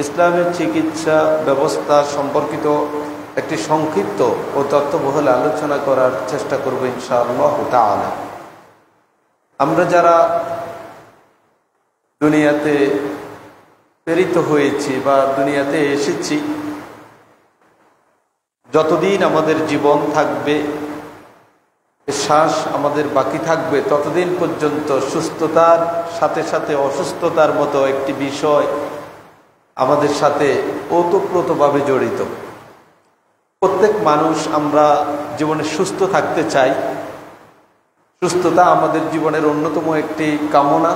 ইসলামের চিকিৎসা ব্যবস্থা সম্পর্কিত একটি সংক্ষিপ্ত ও তথ্যবহুল আলোচনা করার চেষ্টা করব ইনশাআল্লাহ তাআলা। আমরা যারা দুনিয়াতে প্রেরিত হয়েছি বা দুনিয়াতে এসেছি, যতদিন আমাদের জীবন থাকবে, শ্বাস আমাদের বাকি থাকবে, ততদিন পর্যন্ত সুস্থতার সাথে সাথে অসুস্থতার মতো একটি বিষয় আমাদের সাথে ওতপ্রোতভাবে জড়িত। প্রত্যেক মানুষ আমরা জীবনে সুস্থ থাকতে চাই। সুস্থতা আমাদের জীবনের অন্যতম একটি কামনা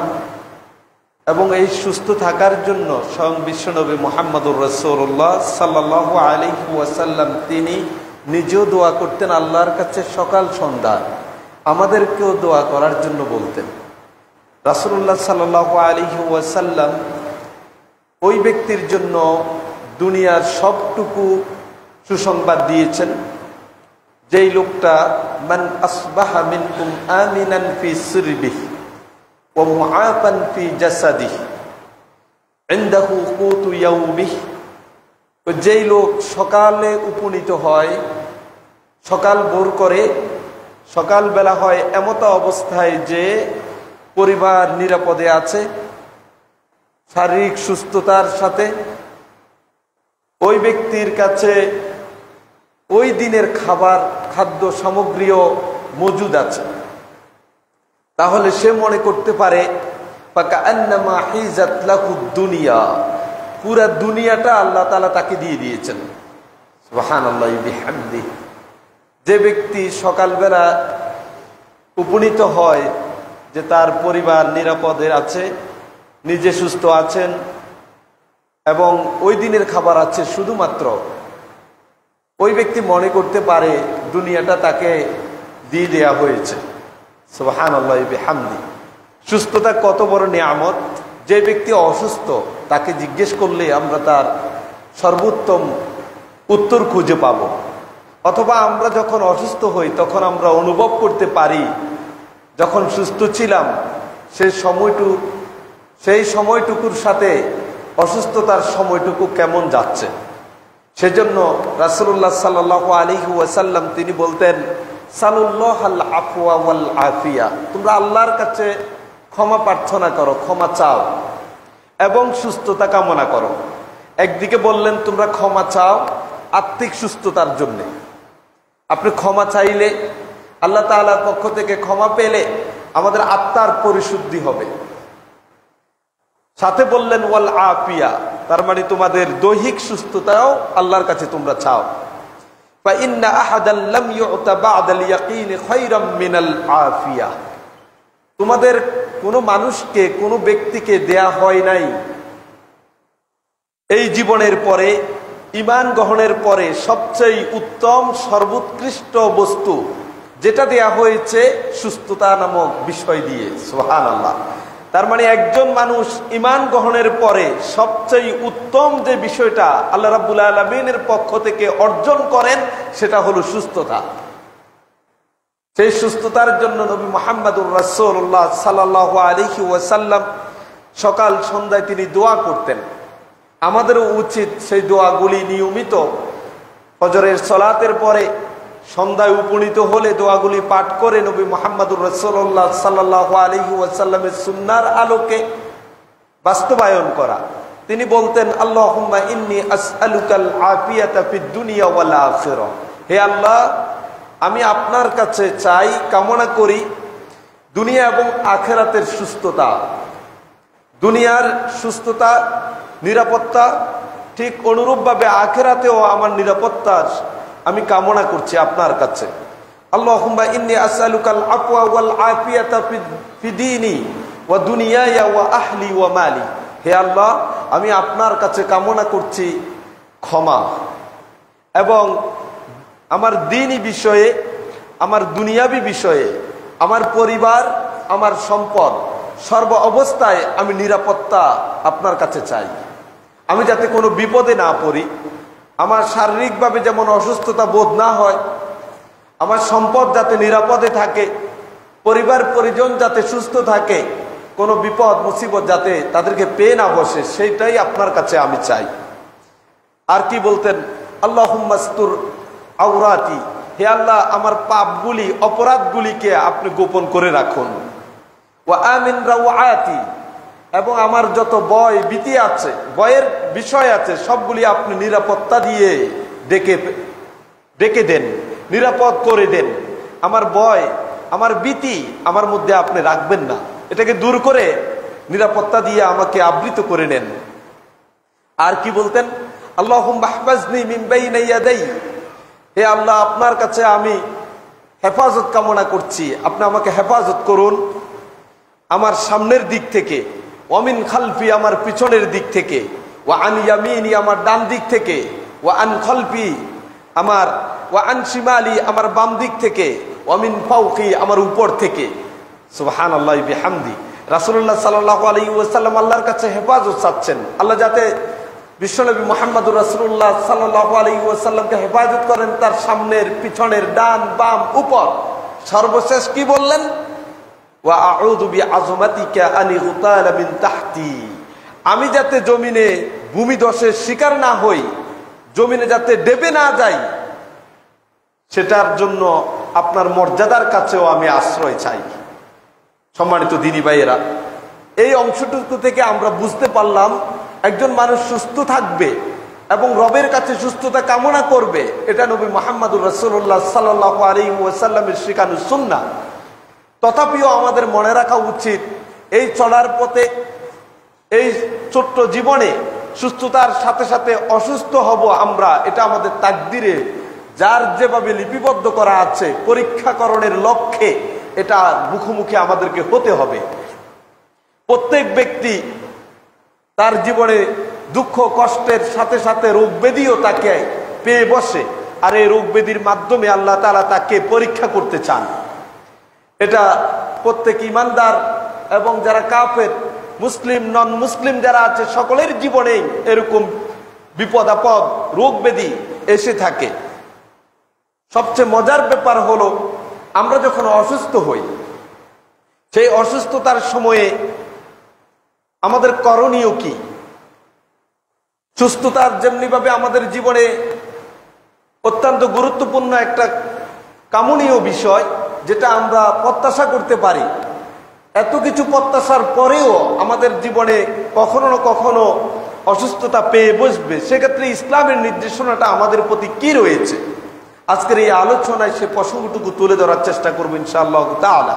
এবং এই সুস্থ থাকার জন্য স্বয়ং বিশ্বনবী মুহাম্মদুর রাসূলুল্লাহ সাল্লাল্লাহু আলাইহি ওয়াসাল্লাম তিনি নিজেও দোয়া করতেন আল্লাহর কাছে সকাল সন্ধ্যা, আমাদেরকেও দোয়া করার জন্য বলতেন। রাসূলুল্লাহ সাল্লাল্লাহু আলাইহি ওয়াসাল্লাম ওই ব্যক্তির জন্য দুনিয়ার সবটুকু সুসংবাদ দিয়েছেন যেই লোকটা মান আসবাহা মিনকুম আমিনান ফি সিরবিহি ওয়া মুআফান ফি জাসাদিহি ইনদাহু কুতু ইয়াউমিহি। যেই লোক সকালে উপনীত হয়, সকাল ভোর করে, সকালবেলা হয় এমত অবস্থায় যে পরিবার নিরাপদে আছে, শারীরিক সুস্থতার সাথে, ওই ব্যক্তির কাছে ওই দিনের খাদ্য সামগ্রীও মজুদ আছে, তাহলে সে মনে করতে পারে ফাকান্নামা হিজাত লাহুদ দুনিয়া, পুরা দুনিয়াটা আল্লাহ তাআলা তাকে দিয়ে দিয়েছেন। সুবহানাল্লাহি বিহামদিহি। যে ব্যক্তি সকালবেলা উপনীত হয় যে তার পরিবার নিরাপদে আছে, নিজে সুস্থ আছেন এবং ওই দিনের খাবার আছে শুধুমাত্র, ওই ব্যক্তি মনে করতে পারে দুনিয়াটা তাকে দিয়ে দেয়া হয়েছে। সুবহানাল্লাহি বিহামদিহি। সুস্থতা কত বড় নিয়ামত! যে ব্যক্তি অসুস্থ তাকে জিজ্ঞেস করলে আমরা তার সর্বোত্তম উত্তর খুঁজে পাব। অথবা আমরা যখন অসুস্থ হই তখন আমরা অনুভব করতে পারি যখন সুস্থ ছিলাম সেই সময়টুকুর সাথে অসুস্থতার সময়টুকু কেমন যাচ্ছে। সেজন্য রাসূলুল্লাহ সাল্লাল্লাহু আলাইহি ওয়াসাল্লাম তিনি বলতেন সালুল্লাহাল আফওয়া ওয়াল আফিয়া, তোমরা আল্লাহর কাছে ক্ষমা প্রার্থনা করো, ক্ষমা চাও এবং সুস্থতা কামনা করো। একদিকে বললেন তোমরা ক্ষমা চাও আত্মিক সুস্থতার জন্য, আপনি ক্ষমা চাইলে আল্লাহ তাআলার পক্ষ থেকে ক্ষমা পেলে আমাদের আত্মার পরিশুদ্ধি হবে। সাথে বললেন ওয়াল আফিয়া, তার মানে তোমাদের দৈহিক সুস্থতাও আল্লাহর কাছে তোমরা চাও। ফা ইন্না আহাদান লাম ইউতা বা'দাল ইয়াকিন খায়রাম মিনাল আফিয়া, তোমাদের কোনো মানুষকে, কোনো ব্যক্তিকে দেয়া হয় নাই এই জীবনের পরে, ঈমান গ্রহণের পরে সবচেয়ে উত্তম সর্বোৎকৃষ্ট বস্তু যেটা দেয়া হয়েছে সুস্থতা নামক বিষয় দিয়ে। সুবহানাল্লাহ। তার মানে একজন মানুষ ঈমান গ্রহণের পরে সবচেয়ে উত্তম যে বিষয়টা আল্লাহ রাব্বুল আলামিনের পক্ষ থেকে অর্জন করেন সেটা হলো সুস্থতা। সেই সুস্থতার জন্য নবী মুহাম্মদুর রাসূলুল্লাহ সাল্লাল্লাহু আলাইহি ওয়াসাল্লাম সকাল সন্ধ্যায় তিনি দোয়া করতেন। আমাদেরও উচিত সেই দোয়াগুলি নিয়মিত ফজরের সালাতের পরে, সন্ধ্যায় উপনীত হলে দোয়াগুলি পাঠ করে নবী মুহাম্মদুর রাসূলুল্লাহ সাল্লাল্লাহু আলাইহি ওয়াসাল্লামের সুন্নাহর আলোকে বাস্তবায়ন করা। তিনি বলতেন আল্লাহুম্মা ইন্নী আসআলুকাল আফিয়াতা ফিদ দুনিয়া ওয়াল আখিরাহ, হে আল্লাহ আমি আপনার কাছে চাই, কামনা করি দুনিয়া এবং আখিরাতের সুস্থতা। দুনিয়ার সুস্থতা, নিরাপত্তা, ঠিক অনুরূপভাবে আখিরাতেও আমার নিরাপত্তার আমি কামনা করছি আপনার কাছে। আল্লাহুম্মা ইন্নী আসআলুকাল আফওয়া ওয়াল আফিয়াতা ফি দীনি ওয়া দুনিয়ায়া ওয়া আহলি ওয়া মালি, হে আল্লাহ আমি আপনার কাছে কামনা করছি ক্ষমা এবং আমার দ্বীনি বিষয়ে, আমার দুনিয়াবি বিষয়ে, আমার পরিবার, আমার সম্পদ, সর্ব অবস্থায় আমি নিরাপত্তা আপনার কাছে চাই। আমি যাতে কোনো বিপদে না পড়ি, আমার শারীরিকভাবে যেমন অসুস্থতা বোধ না হয়, আমার সম্পদ যাতে নিরাপদে থাকে, পরিবার পরিজন যাতে সুস্থ থাকে, কোনো বিপদ মুসিবত যাতে তাদেরকে পেয়ে না বসে, সেইটাই আপনার কাছে আমি চাই। আর কি বলতেন, আল্লাহুম্মাস্তুর আওরাতি, হে আল্লাহ আমার পাপগুলি অপরাধগুলিকে আপনি গোপন করে রাখুন। ওয়া আমিন রাওয়াতি, এবং আমার যত ভয় ভীতি আছে, ভয়ের বিষয় আছে, সবগুলি আপনি নিরাপত্তা দিয়ে ডেকে দেন, নিরাপদ করে দেন। আমার ভয় আমার ভীতি আমার মধ্যে আপনি রাখবেন না, এটাকে দূর করে নিরাপত্তা দিয়ে আমাকে আবৃত করে নেন। আর কি বলতেন, আল্লাহুম্মা হাফাজনি মিন বাইনি ইয়াদাই, হে আল্লাহ আপনার কাছে আমি হেফাজত কামনা করছি, আপনি আমাকে হেফাজত করুন আমার সামনের দিক থেকে, ওয়ামিন খালফি আমার পিছনের দিক থেকে, ওয়া আন ইয়ামিনি আমার ডান দিক থেকে, ওয়া আন খালফি আমার, ওয়া আন শিমালি আমার বাম দিক থেকে, ওয়ামিন ফাওকি আমার উপর থেকে। সুবহানাল্লাহি বিহামদি। রাসূলুল্লাহ সাল্লাল্লাহু আলাইহি ওয়াসাল্লাম আল্লাহর কাছে হেফাজত চাচ্ছেন, আল্লাহ যাতে বিশ্বনবী মুহাম্মদুর রাসূলুল্লাহ সাল্লাল্লাহু আলাইহি ওয়াসাল্লামকে হেফাজত করেন, তার সামনের পিছনের ডান বাম উপর। সর্বশেষ কি বললেন, ওয়া আউযু বিআযমাতিকা আন ইগতালা মিন তাহতি, আমি যাতে জমিনে ভূমিধসের শিকার না হই, জমিনে যাতে ডেবে না যাই, সেটার জন্য আপনার মর্যাদার কাছেও আমি আশ্রয় চাই। সম্মানিত দিনী ভাইয়েরা, এই অংশটুকু থেকে আমরা বুঝতে পারলাম একজন মানুষ সুস্থ থাকবে এবং রবের কাছে সুস্থতা কামনা করবে, এটা নবী মুহাম্মদুর রাসূলুল্লাহ সাল্লাল্লাহু আলাইহি ওয়াসাল্লামের শিখানো সুন্নাহ। তথাপিও আমাদের মনে রাখা উচিত, এই চলার পথে, এই ছোট্ট জীবনে সুস্থতার সাথে সাথে অসুস্থ হব আমরা, এটা আমাদের তাকদিরে যার যেভাবে লিপিবদ্ধ করা আছে, পরীক্ষাকরণের লক্ষ্যে এটা মুখোমুখি আমাদেরকে হতে হবে। প্রত্যেক ব্যক্তি তার জীবনে দুঃখ কষ্টের সাথে সাথে রোগ ব্যাধিও তাকে পেয়ে বসে, আর এই রোগ ব্যাধির মাধ্যমে আল্লাহ তাআলা তাকে পরীক্ষা করতে চান। এটা প্রত্যেক ইমানদার এবং যারা কাফের, মুসলিম নন মুসলিম যারা আছে, সকলের জীবনেই এরকম বিপদ আপদ রোগ ব্যাধি এসে থাকে। সবচেয়ে মজার ব্যাপার হলো, আমরা যখন অসুস্থ হই, সেই অসুস্থতার সময়ে আমাদের করণীয় কি? সুস্থতার যেমনিভাবে আমাদের জীবনে অত্যন্ত গুরুত্বপূর্ণ একটা কামনীয় বিষয়, যেটা আমরা প্রত্যাশা করতে পারি, এত কিছু প্রত্যাশার পরেও আমাদের জীবনে কখনো না কখনো অসুস্থতা পেয়ে বসবে। সেক্ষেত্রে ইসলামের নির্দেশনাটা আমাদের প্রতি কি রয়েছে, আজকের এই আলোচনায় সে প্রসঙ্গটুকু তুলে ধরার চেষ্টা করবো ইনশাআল্লাহ তাআলা।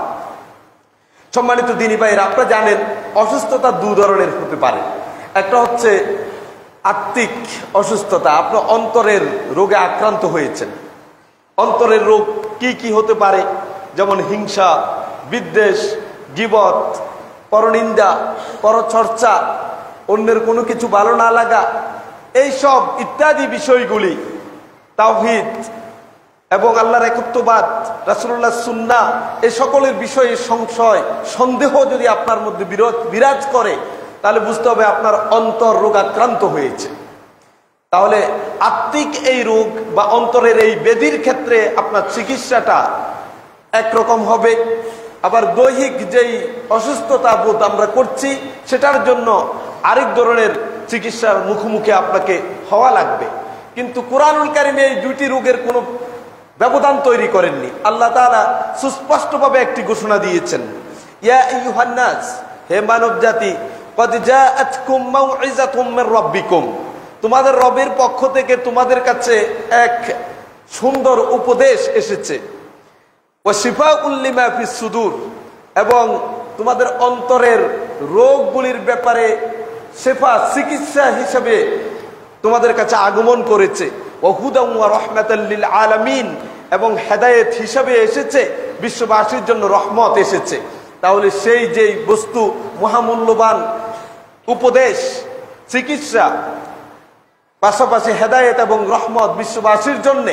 সম্মানিত দিনী ভাইয়েরা, আপনারা জানেন অসুস্থতা দু ধরনের হতে পারে। একটা হচ্ছে আত্মিক অসুস্থতা, আপনার অন্তরের রোগে আক্রান্ত হয়েছেন। অন্তরের রোগ কি কি হতে পারে, যেমন হিংসা, বিদ্বেষ, গীবত, পরনিন্দা, পরচর্চা, অন্যের কোনো কিছু ভালো না লাগা, এইসব ইত্যাদি বিষয়গুলি, তাওহীদ এবং আল্লাহর একত্ববাদ, রাসূলুল্লাহ সুন্নাহ, এই সকলের বিষয়ে সংশয় সন্দেহ যদি আপনার মধ্যে বিরাজ করে, তাহলে বুঝতে হবে আপনার অন্তর রোগাক্রান্ত হয়েছে। তাহলে আত্মিক এই রোগ বা অন্তরের এই ব্যাধির ক্ষেত্রে আপনার চিকিৎসাটা একরকম হবে, আবার দৈহিক যেই অসুস্থতা বোধ আমরা করছি, সেটার জন্য আরেক ধরনের চিকিৎসার মুখোমুখি আপনাকে হওয়া লাগবে। কিন্তু কুরআনুল কারীমে এই দুইটি রোগের কোনো ব্যবধান তৈরি করেননি। আল্লাহ তাআলা সুস্পষ্টভাবে একটি ঘোষণা দিয়েছেন, ইয়া আইয়ুহান নাস, হে মানব জাতি, ক্বাদ জাআতকুম মাউইযাতুম মির রাব্বিকুম, তোমাদের রবের পক্ষ থেকে তোমাদের কাছে এক সুন্দর উপদেশ এসেছে। ওয়া শিফাউল লিমা ফিস সুদূর, এবং তোমাদের অন্তরের রোগগুলির ব্যাপারে শিফা, চিকিৎসা হিসেবে তোমাদের কাছে আগমন করেছে। ওয়া হুদাম ওয়া রাহমাতাল লিল আলামিন, এবং হেদায়েত হিসেবে এসেছে, বিশ্ববাসীর জন্য রহমত এসেছে। তাহলে সেই যেই বস্তু মহামূল্যবান উপদেশ, চিকিৎসা, পাশাপাশি হেদায়েত এবং রহমত বিশ্ববাসীর জন্য,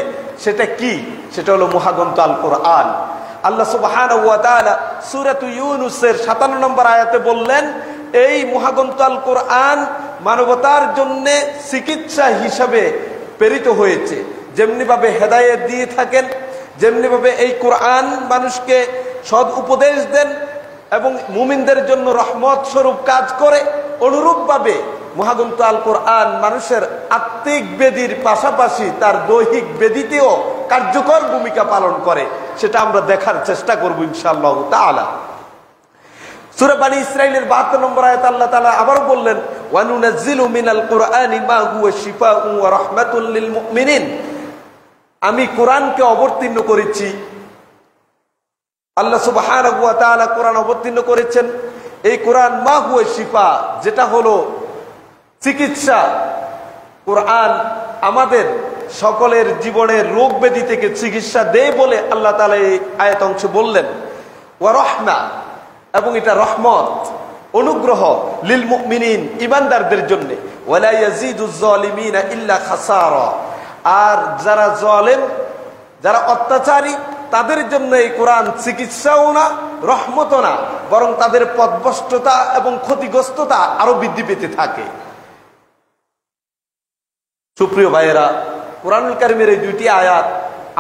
সেটা কি? সেটা হলো মহাগ্রন্থ আল কোরআন। আল্লাহ সুবহানাহু ওয়া তাআলা সূরাত ইউনূসের 57 নম্বর আয়াতে বললেন, এই মহাগ্রন্থ আল কোরআন মানবতার জন্য চিকিৎসা হিসাবে প্রেরিত হয়েছে। যেমনি ভাবে হেদায়েত দিয়ে থাকেন, যেমনি ভাবে এই কোরআন মানুষকে সৎ উপদেশ দেন, এবং মুমিনদের জন্য রহমত স্বরূপ কাজ করে, অনুরূপভাবে মহাগ্রন্থ আল কোরআন মানুষের আত্মিক বেদির পাশাপাশি তার দৈহিক বেদিতেও কার্যকর ভূমিকা পালন করে। সেটা আমরা দেখার চেষ্টা করব ইনশাআল্লাহ তাআলা। সূরা বনী ইসরাঈলের 72 নম্বর আয়াতে আল্লাহ তাআলা আবার বললেন, ওয়া নুনাজ্জিলু মিনাল কুরআনি মা হুয়া শিফাউন ওয়া রাহমাতুল লিল মুমিনিন। আমি কোরআনকে অবতীর্ণ করেছি, আল্লাহ সুবহানাহু ওয়া তাআলা কোরআন অবতীর্ণ করেছেন। এই কোরআন মা হুয়া শিফা, যেটা হলো চিকিৎসা। কোরআন আমাদের সকলের জীবনের রোগ ব্যাধি থেকে চিকিৎসা দেয় বলে আল্লাহ তাআলা এই আয়াত অংশ বললেন। ওয়া রাহমা, এবং এটা রহমত অনুগ্রহ, লিল মুমিনিন ঈমানদারদের জন্য। ওয়ালা ইয়াজিদুজ জালিমিনা ইল্লা খাসারা, আর যারা জালেম, যারা অত্যাচারী, তাদের জন্য এই কোরআন চিকিৎসাও না, রহমতও না, বরং তাদের পথভ্রষ্টতা এবং ক্ষতিগ্রস্ততা আরো বৃদ্ধি পেতে থাকে। সুপ্রিয় ভাইয়েরা, কোরআনুল কারীমের এই দুইটি আয়াত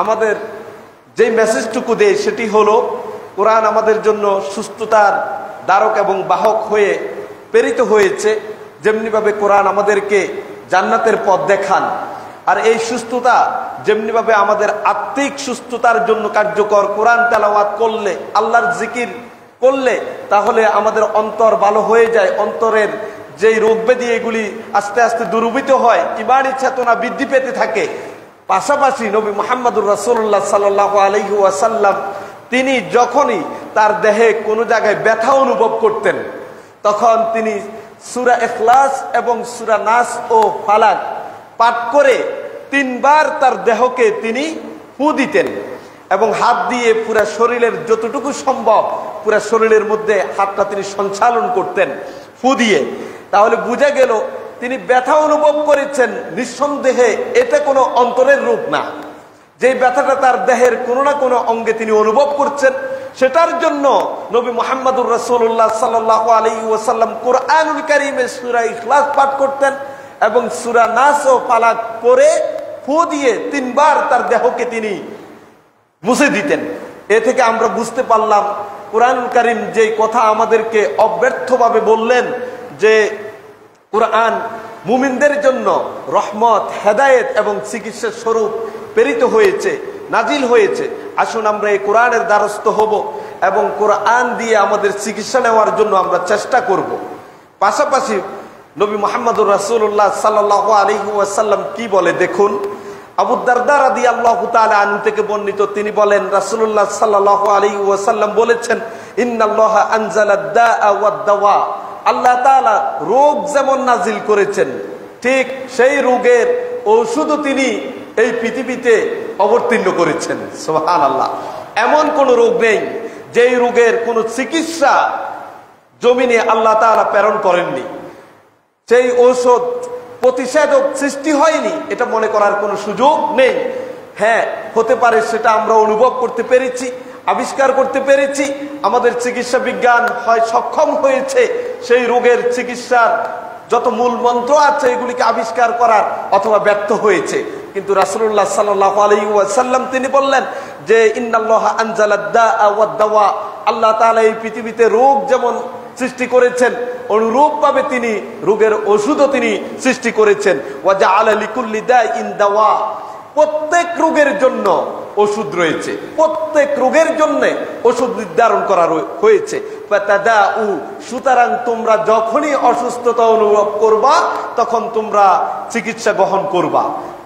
আমাদের যে মেসেজটুকু দেয় সেটি হলো, কোরআন আমাদের জন্য সুস্থতার দ্বারক এবং বাহক হয়ে প্রেরিত হয়েছে। যেমনিভাবে কোরআন আমাদেরকে জান্নাতের পথ দেখান, আর এই সুস্থতা যেমনিভাবে আমাদের আত্মিক সুস্থতার জন্য কার্যকর। কোরআন তেলাওয়াত করলে, আল্লাহর জিকির করলে, তাহলে আমাদের অন্তর ভালো হয়ে যায়। অন্তরের যেই রোগ ব্যাধি এগুলি আস্তে আস্তে দূরীভূত হয়, ঈমানি চেতনা বৃদ্ধি পেতে থাকে। পাশাপাশি নবী মুহাম্মদুর রাসূলুল্লাহ সাল্লাল্লাহু আলাইহি ওয়াসাল্লাম তিনি যখনই তার দেহে কোনো জায়গায় ব্যথা অনুভব করতেন, তখন তিনি সূরা ইখলাস এবং সূরা নাস ও ফালাক পাঠ করে 3 বার তার দেহকে তিনি ফু দিতেন, এবং হাত দিয়ে পুরা শরীরের যতটুকু সম্ভব পুরা শরীরের মধ্যে হাতটা তিনি সঞ্চালন করতেন ফু দিয়ে। তাহলে বোঝা গেল তিনি ব্যথা অনুভব করেছেন। নিঃসন্দেহে এটা কোনো অন্তরের রূপ না, যে ব্যথাটা তার দেহের কোনো না কোনো অঙ্গে তিনি অনুভব করছেন। সেটার জন্য নবী মুহাম্মদুর রাসূলুল্লাহ সাল্লাল্লাহু আলাইহি ওয়াসাল্লাম কোরআনুল কারীমে সূরা ইখলাস পাঠ করতেন এবং সূরা নাস ও ফালাক পড়ে ফু দিয়ে 3 বার তার দেহকে তিনি মুছে দিতেন। এ থেকে আমরা বুঝতে পারলাম কোরআনুল কারীম যেই কথা আমাদেরকে অব্যর্থভাবে বললেন যে কোরআন মুমিনদের জন্য রহমত, হেদায়েত এবং চিকিৎসার স্বরূপ প্রেরিত হয়েছে, নাজিল হয়েছে। আসুন আমরা এই কোরআনের দ্বারস্থ হব এবং কোরআন দিয়ে আমাদের চিকিৎসা নেওয়ার জন্য আমরা চেষ্টা করব। পাশাপাশি নবী মুহাম্মদুর রাসূলুল্লাহ সাল্লাল্লাহু আলাইহি ওয়াসাল্লাম কি বলে দেখুন। আবু দারদা রাদিয়াল্লাহু তাআলা আনহু থেকে বর্ণিত, তিনি বলেন রাসূলুল্লাহ সাল্লাল্লাহু আলাইহি ওয়াসাল্লাম বলেছেন, ইন্নাল্লাহা আনজালাদ দাআ ওয়াদ দাওয়া। আল্লাহ তাআলা রোগ যেমন নাজিল করেছেন, ঠিক সেই রোগের ঔষধও তিনি এই পৃথিবীতে অবতীর্ণ করেছেন। সুবহানাল্লাহ। এমন কোন রোগ নেই যেই রোগের কোনো চিকিৎসা জমিনে আল্লাহ তাআলা প্রেরণ করেননি। সেই ঔষধ প্রতিষেধক সৃষ্টি হয়নি, এটা মনে করার কোনো সুযোগ নেই। হ্যাঁ, হতে পারে সেটা আমরা অনুভব করতে পেরেছি, আবিষ্কার করতে পেরেছি। আমাদের চিকিৎসা বিজ্ঞান হয় সক্ষম হয়েছে সেই রোগের চিকিৎসার যত মূল মন্ত্র আছে এগুলিকে আবিষ্কার করার, অথবা ব্যর্থ হয়েছে। কিন্তু রাসূলুল্লাহ সাল্লাল্লাহু আলাইহি ওয়াসাল্লাম তিনি বললেন যে ইন্নাল্লাহা আনজালাদ দাআ ওয়াদ দাওয়া। আল্লাহ তাআলা এই পৃথিবীতে রোগ যেমন সৃষ্টি করেছেন, অনুরূপভাবে তিনি রোগের ওষুধও তিনি সৃষ্টি করেছেন। ওয়া জাআলা লিকুল্লি দাইন দাওয়া। প্রত্যেক রোগের জন্য ওষুধ রয়েছে, প্রত্যেক রোগের জন্য ওষুধ নির্ধারণ করা হয়েছে। ফাতাদাউ, সুতরাং তোমরা যখনই অসুস্থতা অনুভব করবা তখন তোমরা চিকিৎসা গ্রহণ করবা।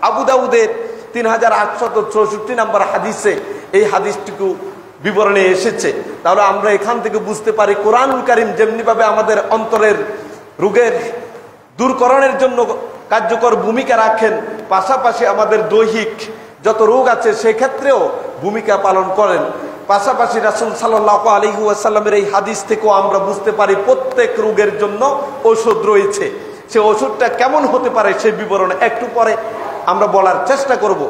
আবু দাউদের 3864 নম্বর হাদিসে এই হাদিসটুকু বিবরণে এসেছে। তাহলে আমরা এখান থেকে বুঝতে পারি কোরআনুল কারীম যেমনিভাবে আমাদের অন্তরের রোগের দূরকরণের জন্য কার্যকর ভূমিকা রাখেন, পাশাপাশি আমাদের দৈহিক যত রোগ আছে সেক্ষেত্রেও ভূমিকা পালন করেন। পাশাপাশি রাসূল সাল্লাল্লাহু আলাইহি ওয়াসাল্লামের এই হাদিস থেকেও আমরা বুঝতে পারি প্রত্যেক রোগের জন্য ঔষধ রয়েছে। সে ওষুধটা কেমন হতে পারে সেই বিবরণ একটু পরে আমরা বলার চেষ্টা করব।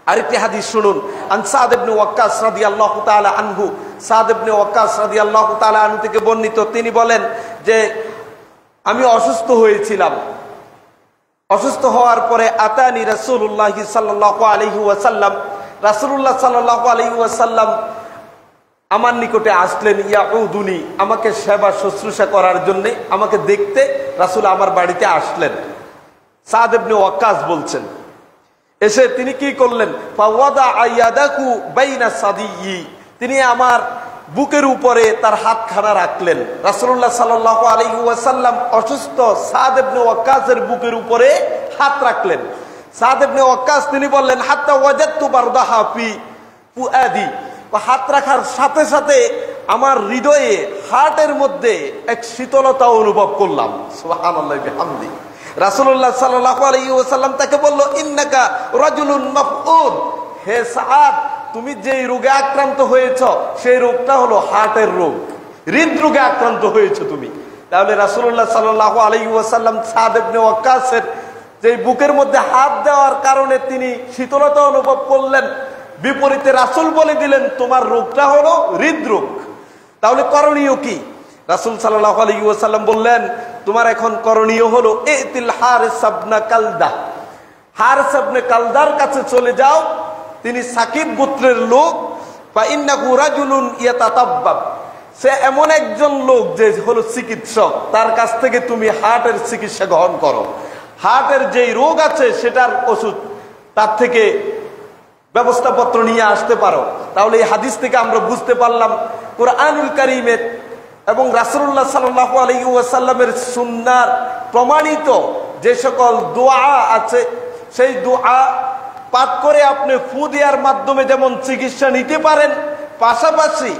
আরেকটি হাদিস শুনুন। আন সাদ ইবনে ওয়াক্কাস রাদিয়াল্লাহু তাআলা আনহু, সাদ ইবনে ওয়াক্কাস রাদিয়াল্লাহু তাআলা আনহু থেকে বর্ণিত, তিনি বলেন যে আমি অসুস্থ হয়েছিলাম। অসুস্থ হওয়ার পরে আতানি রাসূলুল্লাহ সাল্লাল্লাহু আলাইহি ওয়াসাল্লাম, রাসূলুল্লাহ সাল্লাল্লাহু আলাইহি ওয়াসাল্লাম আমার নিকটে আসলেন, ইয়াউদুনি, আমাকে সেবা শুশ্রূষা করার জন্য, আমাকে দেখতে রাসূল আমার বাড়িতে আসলেন। সাদ ইবনে ওয়াক্কাস বলছেন, এসে তিনি কি করলেন, ফাওয়াদা ইয়াদাহু বাইনা সাদিয়ি, তিনি আমার বুকের উপরে তার হাতখানা রাখলেন। রাসূলুল্লাহ সাল্লাল্লাহু আলাইহি ওয়াসাল্লাম অসুস্থ সাদ ইবনে ওয়াক্কাসের বুকের উপরে হাত রাখলেন। সাদ ইবনে ওয়াক্কাস তিনি বললেন, হাত্তা ওয়াজাদতু বারদাহা ফি ফুআদি, হাত রাখার সাথে সাথে আমার হৃদয়ে, হার্টের মধ্যে এক শীতলতা অনুভব করলাম। সুবহানাল্লাহি বিহামদি। রাসূলুল্লাহ সাল্লাল্লাহু আলাইহি ওয়াসাল্লাম তাকে বলল, ইন্নাকা রাজুলুন মাফউদ, হে সাদ, তুমি যেই রোগে আক্রান্ত হয়েছ সেই রোগটা হলো হার্টের রোগ, হৃদরোগে আক্রান্ত হয়েছে তুমি। তাহলে রাসূলুল্লাহ সাল্লাল্লাহু আলাইহি ওয়াসাল্লাম সাদ ইবনে ওয়াক্কাসের যে বুকের মধ্যে হাত দেওয়ার কারণে তিনি শীতলতা অনুভব করলেন, বিপরীতে রাসূল বলে দিলেন তোমার রোগটা হলো হৃদরোগ। তাহলে করণীয় কি? রাসূল সাল্লাল্লাহু আলাইহি ওয়াসাল্লাম বললেন, তোমার এখন করণীয় হলো ইতিল হারিস ইবনে কালদা, হারিস ইবনে কালদার কাছে চলে যাও, তিনি সাকিব গোত্রের লোক। বা ইন্নাহু রাজুলুন ইয়াতাতাব্বাব, সে এমন একজন লোক যে হলো চিকিৎসক, তার কাছ থেকে তুমি হার্টের চিকিৎসা গ্রহণ করো। হার্টের যেই রোগ আছে সেটার ওষুধ তার থেকে ব্যবস্থাপত্র নিয়ে আসতে পারো। তাহলে এই হাদিস থেকে আমরা বুঝতে পারলাম কুরআনুল কারীমের এবং রাসূলুল্লাহ সাল্লাল্লাহু আলাইহি ওয়াসাল্লামের সুন্নাহর প্রমাণিত যে সকল দোয়া আছে, সেই দোয়া পাঠ করে আপনি ফু দেওয়ার মাধ্যমে যেমন চিকিৎসা নিতে পারেন, পাশাপাশি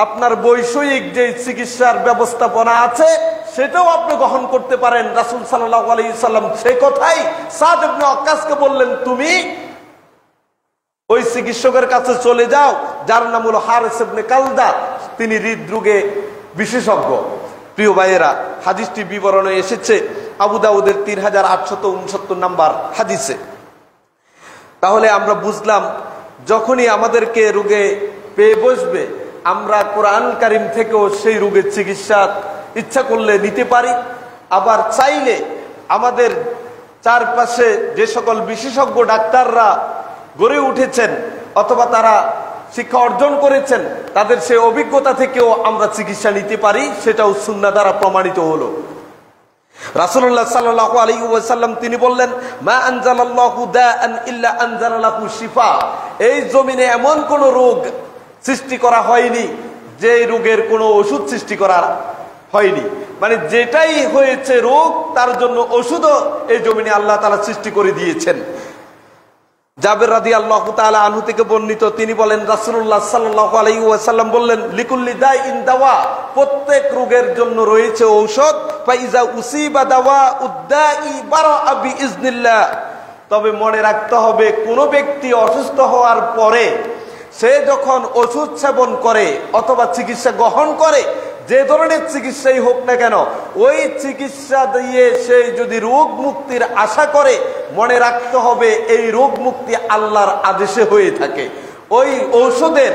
আপনার বৈষয়িক যে চিকিৎসার ব্যবস্থাপনা আছে সেটাও আপনি গ্রহণ করতে পারেন। রাসূল সাল্লাল্লাহু আলাইহি ওয়াসাল্লাম সেই কথাই সাদ ইবনে ওয়াক্কাসকে বললেন, তুমি ওই চিকিৎসকের কাছে চলে যাও যার নাম হলো হারিস ইবনে কালদা, তিনি হৃদরোগে বিশেষজ্ঞ। প্রিয় ভাইয়েরা, হাদিসটি বিবরণে এসেছে আবু দাউদের 3869 নাম্বার হাদিসে। তাহলে আমরা বুঝলাম যখনই আমাদেরকে রোগে পেয়ে বসবে, আমরা কোরআন কারীম থেকেও সেই রোগের চিকিৎসা ইচ্ছা করলে নিতে পারি। আবার চাইলে আমাদের চারপাশে যে সকল বিশেষজ্ঞ ডাক্তাররা গড়ে উঠেছেন অথবা তারা শিক্ষা অর্জন করেছেন, তাদের সেই অভিজ্ঞতা থেকেও আমরা চিকিৎসা নিতে পারি, সেটাও সুন্নাহ দ্বারা প্রমাণিত হলো। রাসূলুল্লাহ সাল্লাল্লাহু আলাইহি ওয়াসাল্লাম তিনি বললেন, মা আনজালাল্লাহু দাআন ইল্লা আনজালা লাহু শিফা, এই জমিনে এমন কোন রোগ সৃষ্টি করা হয়নি যে রোগের কোনো ওষুধ সৃষ্টি করা হয়নি। মানে যেটাই হয়েছে রোগ, তার জন্য ওষুধও এই জমিনে আল্লাহ তাআলা সৃষ্টি করে দিয়েছেন। জাবের রাদিয়াল্লাহু তাআলা আনহু থেকে বর্ণিত, তিনি বলেন রাসূলুল্লাহ সাল্লাল্লাহু আলাইহি ওয়াসাল্লাম বললেন, লিকুল্লি দাইন দাওয়া, প্রত্যেক রোগের জন্য রয়েছে ঔষধ। ফাইজা উসিবা দাওয়া উদ্দাই বারাআ বিইজনিল্লাহ, তবে মনে রাখতে হবে কোন ব্যক্তি অসুস্থ হওয়ার পরে সে যখন ওষুধ সেবন করে অথবা চিকিৎসা গ্রহণ করে, যে ধরনের চিকিৎসাই হোক না কেন, ওই চিকিৎসা দিয়ে সে যদি রোগ মুক্তির আশা করে, মনে রাখতে হবে এই রোগ মুক্তি আল্লাহর আদেশে হয়ে থাকে। ওই ঔষধের,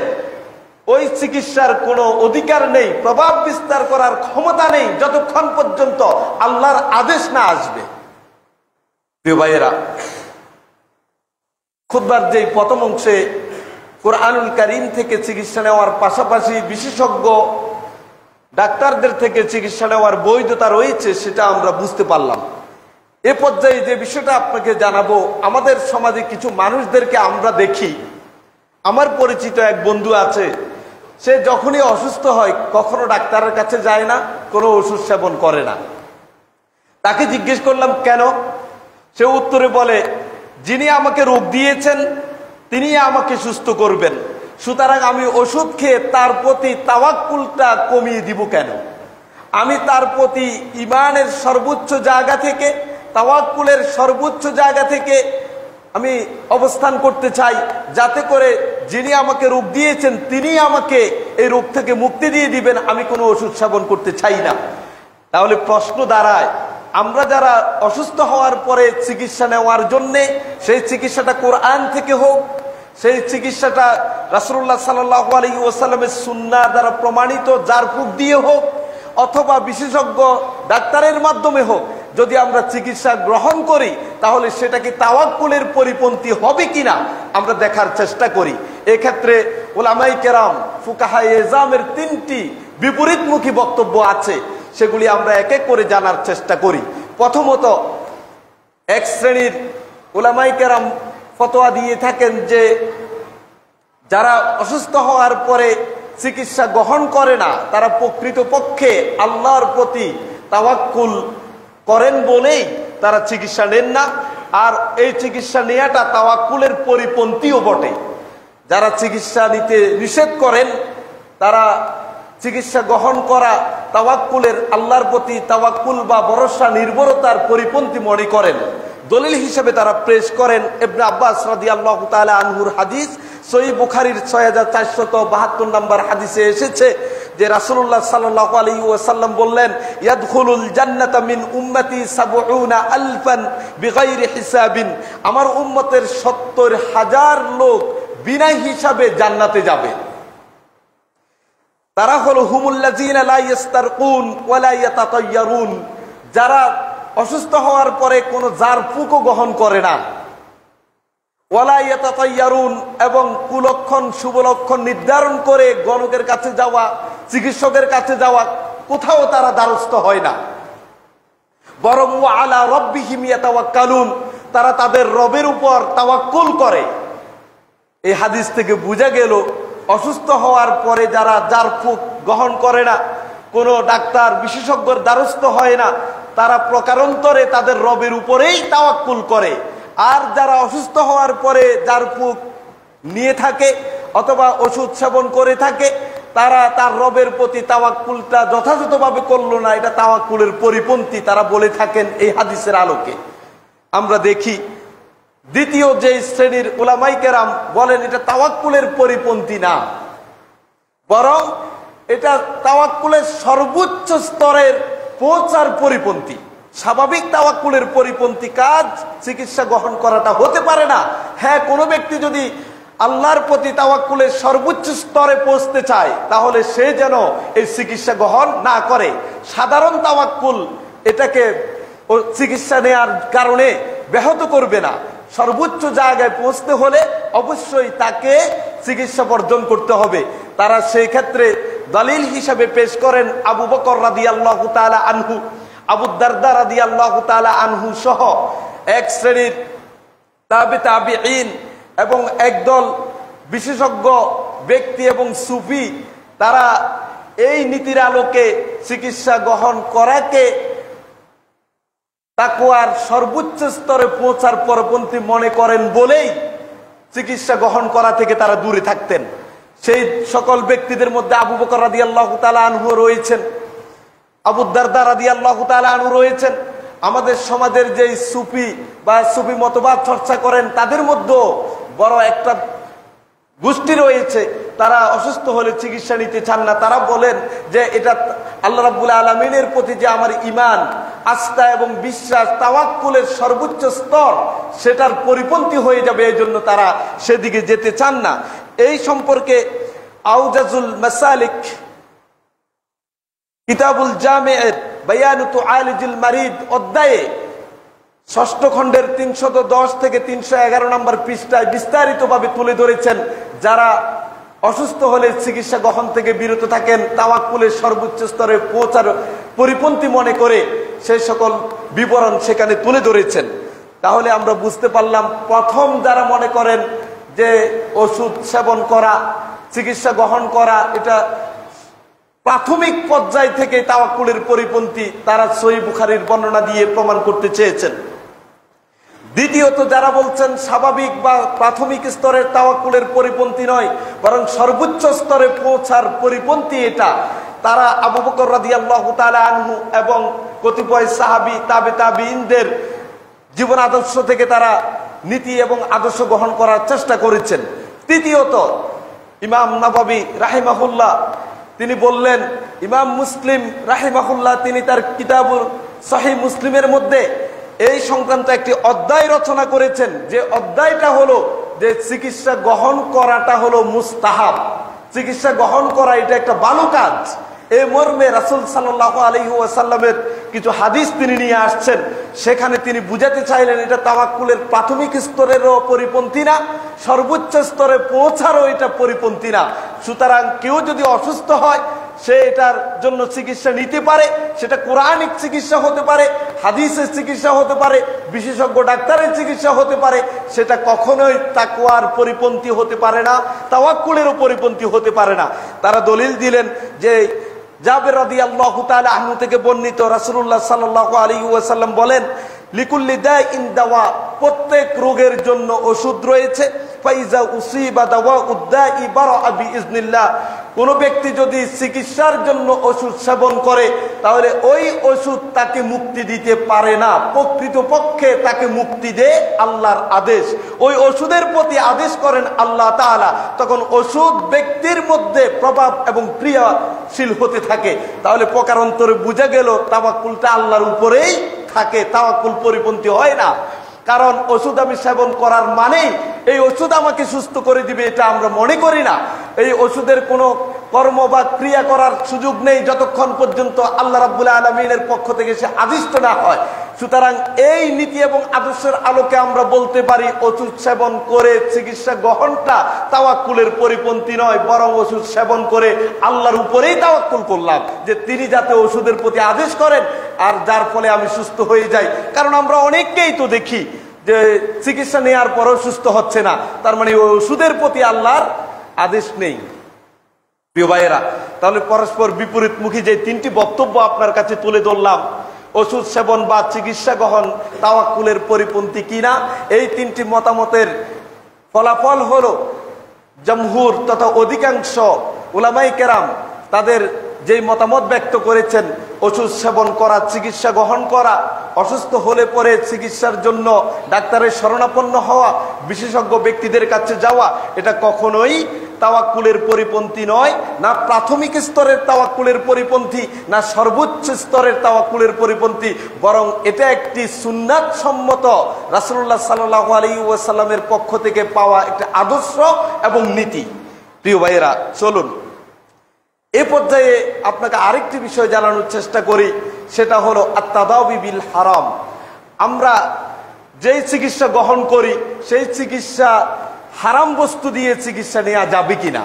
ওই চিকিৎসার কোনো অধিকার নেই, প্রভাব বিস্তার করার ক্ষমতা নেই যতক্ষণ পর্যন্ত আল্লাহর আদেশ না আসবে। প্রিয় ভাইয়েরা, খুতবার যেই প্রথম অংশে কোরআনুল কারীম থেকে চিকিৎসা নেওয়ার পাশাপাশি বিশেষজ্ঞ ডাক্তারদের থেকে চিকিৎসা নেওয়ার বৈধতা রয়েছে, সেটা আমরা বুঝতে পারলাম। এ পর্যায়ে যে বিষয়টা আপনাকে জানাবো, আমাদের সমাজে কিছু মানুষদেরকে আমরা দেখি, আমার পরিচিত এক বন্ধু আছে, সে যখনই অসুস্থ হয় কখনো ডাক্তারের কাছে যায় না, কোনো ওষুধ সেবন করে না। তাকে জিজ্ঞেস করলাম কেন? সে উত্তরে বলে, যিনি আমাকে রোগ দিয়েছেন তিনি আমাকে সুস্থ করবেন, সুতরাং আমি ওষুধ খেয়ে তার প্রতি তাওয়াক্কুলটা কমিয়ে দিব কেন? আমি তার প্রতি ঈমানের সর্বোচ্চ জায়গা থেকে, তাওয়াক্কুলের সর্বোচ্চ জায়গা থেকে আমি অবস্থান করতে চাই, যাতে করে যিনি আমাকে রোগ দিয়েছেন তিনি আমাকে এই রোগ থেকে মুক্তি দিয়ে দিবেন, আমি কোনো ওষুধ সেবন করতে চাই না। তাহলে প্রশ্ন দাঁড়ায়, আমরা যারা অসুস্থ হওয়ার পরে চিকিৎসা নেওয়ার জন্যে, সেই চিকিৎসাটা কোরআন থেকে হোক, সেই চিকিৎসাটা রাসূলুল্লাহ সাল্লাল্লাহু আলাইহি ওয়াসাল্লামের সুন্নাহ দ্বারা প্রমাণিত জারফুক দিয়ে হোক, অথবা বিশেষজ্ঞ ডাক্তারের মাধ্যমে হোক, যদি আমরা চিকিৎসা গ্রহণ করি তাহলে সেটা কি তাওয়াক্কুলের পরিপন্থী হবে কিনা আমরা দেখার চেষ্টা করি। এক্ষেত্রে উলামায়ে কেরাম ফুকাহায়ে এজামের 3টি বিপরীতমুখী বক্তব্য আছে, সেগুলি আমরা এক এক করে জানার চেষ্টা করি। প্রথমত, এক শ্রেণীর উলামায়ে কেরাম ফতোয়া দিয়ে থাকেন যে যারা অসুস্থ হওয়ার পরে চিকিৎসা গ্রহণ করে না তারা প্রকৃতপক্ষে আল্লাহর প্রতি তাওয়াক্কুল করেন বলেই তারা চিকিৎসা নেন না, আর এই চিকিৎসা নেওয়াটা তাওয়াক্কুলের পরিপন্থীও বটে। যারা চিকিৎসা নিতে নিষেধ করেন তারা চিকিৎসা গ্রহণ করা তাওয়াক্কুলের, আল্লাহর প্রতি তাওয়াক্কুল বা ভরসা নির্ভরতার পরিপন্থী মনে করেন। দলিল হিসেবে তারা পেশ করেন ইবনে আব্বাস রাদিয়াল্লাহু তাআলা আনহুর হাদিস। সহিহ বুখারীর 6472 নম্বর হাদিসে এসেছে যে রাসূলুল্লাহ সাল্লাল্লাহু আলাইহি ওয়াসাল্লাম বললেন, ইয়াদখুলুল জান্নাতা মিন উম্মতি ৭০,০০০ বিগাইরি হিসাবিন, আমার উম্মতের ৭০,০০০ লোক বিনা হিসাবে জান্নাতে যাবে। তারা হলো হুমুল্লাযিনা লা ইস্তারকুন ওয়া লা ইয়াতাতায়্যারুন, যারা অসুস্থ হওয়ার পরে কোনো জারফুকও গ্রহণ করে না, ওয়ালা ইয়াতাতায়্যারুন, এবং কুলক্ষণ শুভলক্ষণ নির্ধারণ করে গণকের কাছে যাওয়া, চিকিৎসকের কাছে যাওয়া, কোথাও তারা দ্বারস্থ হয় না, বরং ওয়া আলা রাব্বিহিম ইয়াতাওয়াক্কালুন, তারা তাদের রবের উপর তাওয়াক্কুল করে। এই হাদিস থেকে বোঝা গেল অসুস্থ হওয়ার পরে যারা জারফুক গ্রহণ করে না, কোনো ডাক্তার বিশেষজ্ঞর দ্বারস্থ হয় না, তারা প্রকারান্তরে তাদের রবের উপরেই তাওয়াক্কুল করে। আর যারা অসুস্থ হওয়ার পরে জারফুক নিয়ে থাকে অথবা ওষুধ সেবন করে থাকে, তারা তার রবের প্রতি তাওয়াক্কুলটা যথাযথভাবে করলো না, এটা তাওয়াক্কুলের পরিপন্থী তারা বলে থাকেন এই হাদিসের আলোকে। আমরা দেখি দ্বিতীয় যে শ্রেণীর উলামায়ে কেরাম বলেন এটা তাওয়াক্কুলের পরিপন্থী না, বরং এটা তাওয়াক্কুলের সর্বোচ্চ স্তরের পৌঁছার পরিপন্থী। স্বাভাবিক তাওয়াক্কুলের পরিপন্থী কাজ চিকিৎসা গ্রহণ করাটা হতে পারে না। হ্যাঁ, কোনো ব্যক্তি যদি আল্লাহর প্রতি তাওয়াক্কুলের সর্বোচ্চ স্তরে পৌঁছতে চায় তাহলে সে যেন এই চিকিৎসা গ্রহণ না করে। সাধারণ তাওয়াক্কুল এটাকে চিকিৎসা নেওয়ার কারণে ব্যাহত করবে না। সর্বোচ্চ জায়গায় পৌঁছতে হলে অবশ্যই তাকে চিকিৎসা বর্জন করতে হবে। তারা সেই ক্ষেত্রে দলিল হিসাবে পেশ করেন আবু বকর রাদিয়াল্লাহু তাআলা আনহু, আবু দারদা রাদিয়াল্লাহু তাআলা আনহু সহ এক শ্রেণীর তাবিঈন এবং একদল বিশেষজ্ঞ ব্যক্তি এবং সুফি, তারা এই নীতির আলোকে চিকিৎসা গ্রহণ করাকে তাকওয়ার সর্বোচ্চ স্তরে পৌঁছার পরপন্থী মনে করেন বলেই চিকিৎসা গ্রহণ করা থেকে তারা দূরে থাকতেন। সেই সকল ব্যক্তিদের মধ্যে আবু বকর রাদিয়াল্লাহু তাআলা আনহু রয়েছেন, আবু দারদা রাদিয়াল্লাহু তাআলা আনহু রয়েছেন। আমাদের সমাজের যে সুফি বা সুফি মতবাদ চর্চা করেন তাদের মধ্যে বড় একটা গোষ্ঠী রয়েছে, তারা অসুস্থ হলে চিকিৎসা নিতে চান না। তারা বলেন যে এটা আল্লাহ রাব্বুল আলামিনের প্রতি যে আমার ঈমান, আস্থা এবং বিশ্বাস, তাওয়াক্কুলের সর্বোচ্চ স্তর, সেটার পরিপন্থী হয়ে যাবে, এই জন্য তারা সেদিকে যেতে চান না। এই সম্পর্কে আউজাজুল মাসালিক কিতাবুল জামি'এর বায়ানু তুআলিজুল মারিদ অধ্যায়ে ৬ষ্ঠ খণ্ডের ৩১০ থেকে ৩১১ নম্বর পৃষ্ঠায় বিস্তারিতভাবে তুলে ধরেছেন যারা অসুস্থ হলে চিকিৎসা গ্রহণ থেকে বিরত থাকেন, তাওয়াক্কুলের সর্বোচ্চ স্তরে পৌঁছার পরিপন্থী মনে করে সেই সকল বিবরণ সেখানে তুলে ধরেছেন। তাহলে আমরা বুঝতে পারলাম, প্রথম যারা মনে করেন যে ওষুধ সেবন করা, চিকিৎসা গ্রহণ করা এটা প্রাথমিক পর্যায় থেকে তাওয়াক্কুলের পরিপন্থী, তারা সহিহ বুখারীর বর্ণনা দিয়ে প্রমাণ করতে চেয়েছেন। দ্বিতীয়ত যারা বলছেন স্বাভাবিক বা প্রাথমিক স্তরের তাওয়াক্কুলের পরিপন্থী নয়, বরং সর্বোচ্চ স্তরে পৌঁছার পরিপন্থী এটা, তারা আবু বকর রাদিয়াল্লাহু তাআলা আনহু এবং কতিপয় সাহাবী তাবিঈনদের জীবন আদর্শ থেকে তারা নীতি এবং আদর্শ গ্রহণ করার চেষ্টা করেছেন। তৃতীয়ত ইমাম নববী রাহিমাহুল্লাহ তিনি বললেন, ইমাম মুসলিম রাহিমাহুল্লাহ তিনি তার কিতাবুল সহিহ মুসলিমের মধ্যে এই সংক্রান্ত একটি অধ্যায় রচনা করেছেন, যে অধ্যায়টা হলো যে চিকিৎসা গ্রহণ করাটা হলো মুস্তাহাব, চিকিৎসা গ্রহণ করা এটা একটা ভালো কাজ। এই মর্মে রাসূল সাল্লাল্লাহু আলাইহি ওয়াসাল্লামের কিছু হাদিস তিনি নিয়ে আসছেন। সেখানে তিনি বুঝাতে চাইলেন এটা তাওয়াক্কুলের প্রাথমিক স্তরেরও পরিপন্থী না, সর্বোচ্চ স্তরে পৌঁছারও এটা পরিপন্থী না। সুতরাং কেউ যদি অসুস্থ হয় সে এটার জন্য চিকিৎসা নিতে পারে, সেটা কোরআনিক চিকিৎসা হতে পারে, হাদিসের চিকিৎসা হতে পারে, বিশেষজ্ঞ ডাক্তারের চিকিৎসা হতে পারে, সেটা কখনোই তাকওয়ার পরিপন্থী হতে পারে না, তাওয়াক্কুলেরও পরিপন্থী হতে পারে না। তারা দলিল দিলেন যে জাবের রাদিয়াল্লাহু তাআলা আনহু থেকে বর্ণিত, রাসূলুল্লাহ সাল্লাল্লাহু আলাইহি ওয়াসাল্লাম বলেন, লিকুল্লি দাইন দাওয়া, প্রত্যেক রোগের জন্য ওষুধ রয়েছে। ফাইজা উসিবা দাওয়াউদ দাই বারাআ বিইজনিল্লাহ, কোন ব্যক্তি যদি চিকিৎসার জন্য ওষুধ সেবন করে তাহলে ওই ওষুধ তাকে মুক্তি দিতে পারে না, প্রকৃতপক্ষে তাকে মুক্তি দেয় আল্লাহর আদেশ। ওই ওষুধের প্রতি আদেশ করেন আল্লাহ তাআলা, তখন ওষুধ ব্যক্তির মধ্যে প্রভাব এবং ক্রিয়াশীল হতে থাকে। তাহলে প্রকারান্তরে বোঝা গেল তাওয়াক্কুলটা আল্লাহর উপরেই থাকে, তাওয়াক্কুল পরিপন্থী হয় না। কারণ ওষুধ আমি সেবন করার মানেই এই ওষুধ আমাকে সুস্থ করে দিবে, এটা আমরা মনে করি না। এই ওষুধের কোনো কর্ম বা ক্রিয়া করার সুযোগ নেই যতক্ষণ পর্যন্ত আল্লাহ রাব্বুল আলামিনের পক্ষ থেকে সে আদিষ্ট না হয়। সুতরাং এই নীতি এবং আদর্শের আলোকে আমরা বলতে পারি ওষুধ সেবন করে চিকিৎসা গ্রহণটা তাওয়াক্কুলের পরিপন্থী নয়, বরং ওষুধ সেবন করে আল্লাহর উপরেই তাওয়াক্কুল করলাম যে তিনি যাতে ওষুধের প্রতি আদেশ করেন আর যার ফলে আমি সুস্থ হয়ে যাই। কারণ আমরা অনেককেই তো দেখি যে চিকিৎসা নেওয়ার পরেও সুস্থ হচ্ছে না, তার মানে ওই ওষুধের প্রতি আল্লাহর আদেশ নেই। প্রিয় ভাইয়েরা, তাহলে পরস্পর বিপরীতমুখী যে তিনটি বক্তব্য আপনার কাছে তুলে ধরলাম, ওষুধ সেবন বা চিকিৎসা গ্রহণ তাওয়াক্কুলের পরিপন্থী কিনা, এই তিনটি মতামতের ফলাফল হলো জমহুর তথা অধিকাংশ উলামায়ে কেরাম তাদের যেই মতামত ব্যক্ত করেছেন, ওষুধ সেবন করা, চিকিৎসা গ্রহণ করা, অসুস্থ হলে পরে চিকিৎসার জন্য ডাক্তারের শরণাপন্ন হওয়া, বিশেষজ্ঞ ব্যক্তিদের কাছে যাওয়া, এটা কখনোই তাওয়াক্কুলের পরিপন্থী নয়, না প্রাথমিক স্তরের তাওয়াক্কুলের পরিপন্থী, না সর্বোচ্চ স্তরের তাওয়াক্কুলের পরিপন্থী, বরং এটা একটি সুন্নাত সম্মত রাসূলুল্লাহ সাল্লাল্লাহু আলাইহি ওয়াসাল্লামের পক্ষ থেকে পাওয়া একটা আদর্শ এবং নীতি। প্রিয় ভাইয়েরা, চলুন এ পর্যায়ে আপনাকে আরেকটি বিষয় জানানোর চেষ্টা করি, সেটা হলো আত-তাদাউবি বিল হারাম। আমরা যেই চিকিৎসা গ্রহণ করি সেই চিকিৎসা হারাম বস্তু দিয়ে চিকিৎসা নেওয়া যাবে কিনা,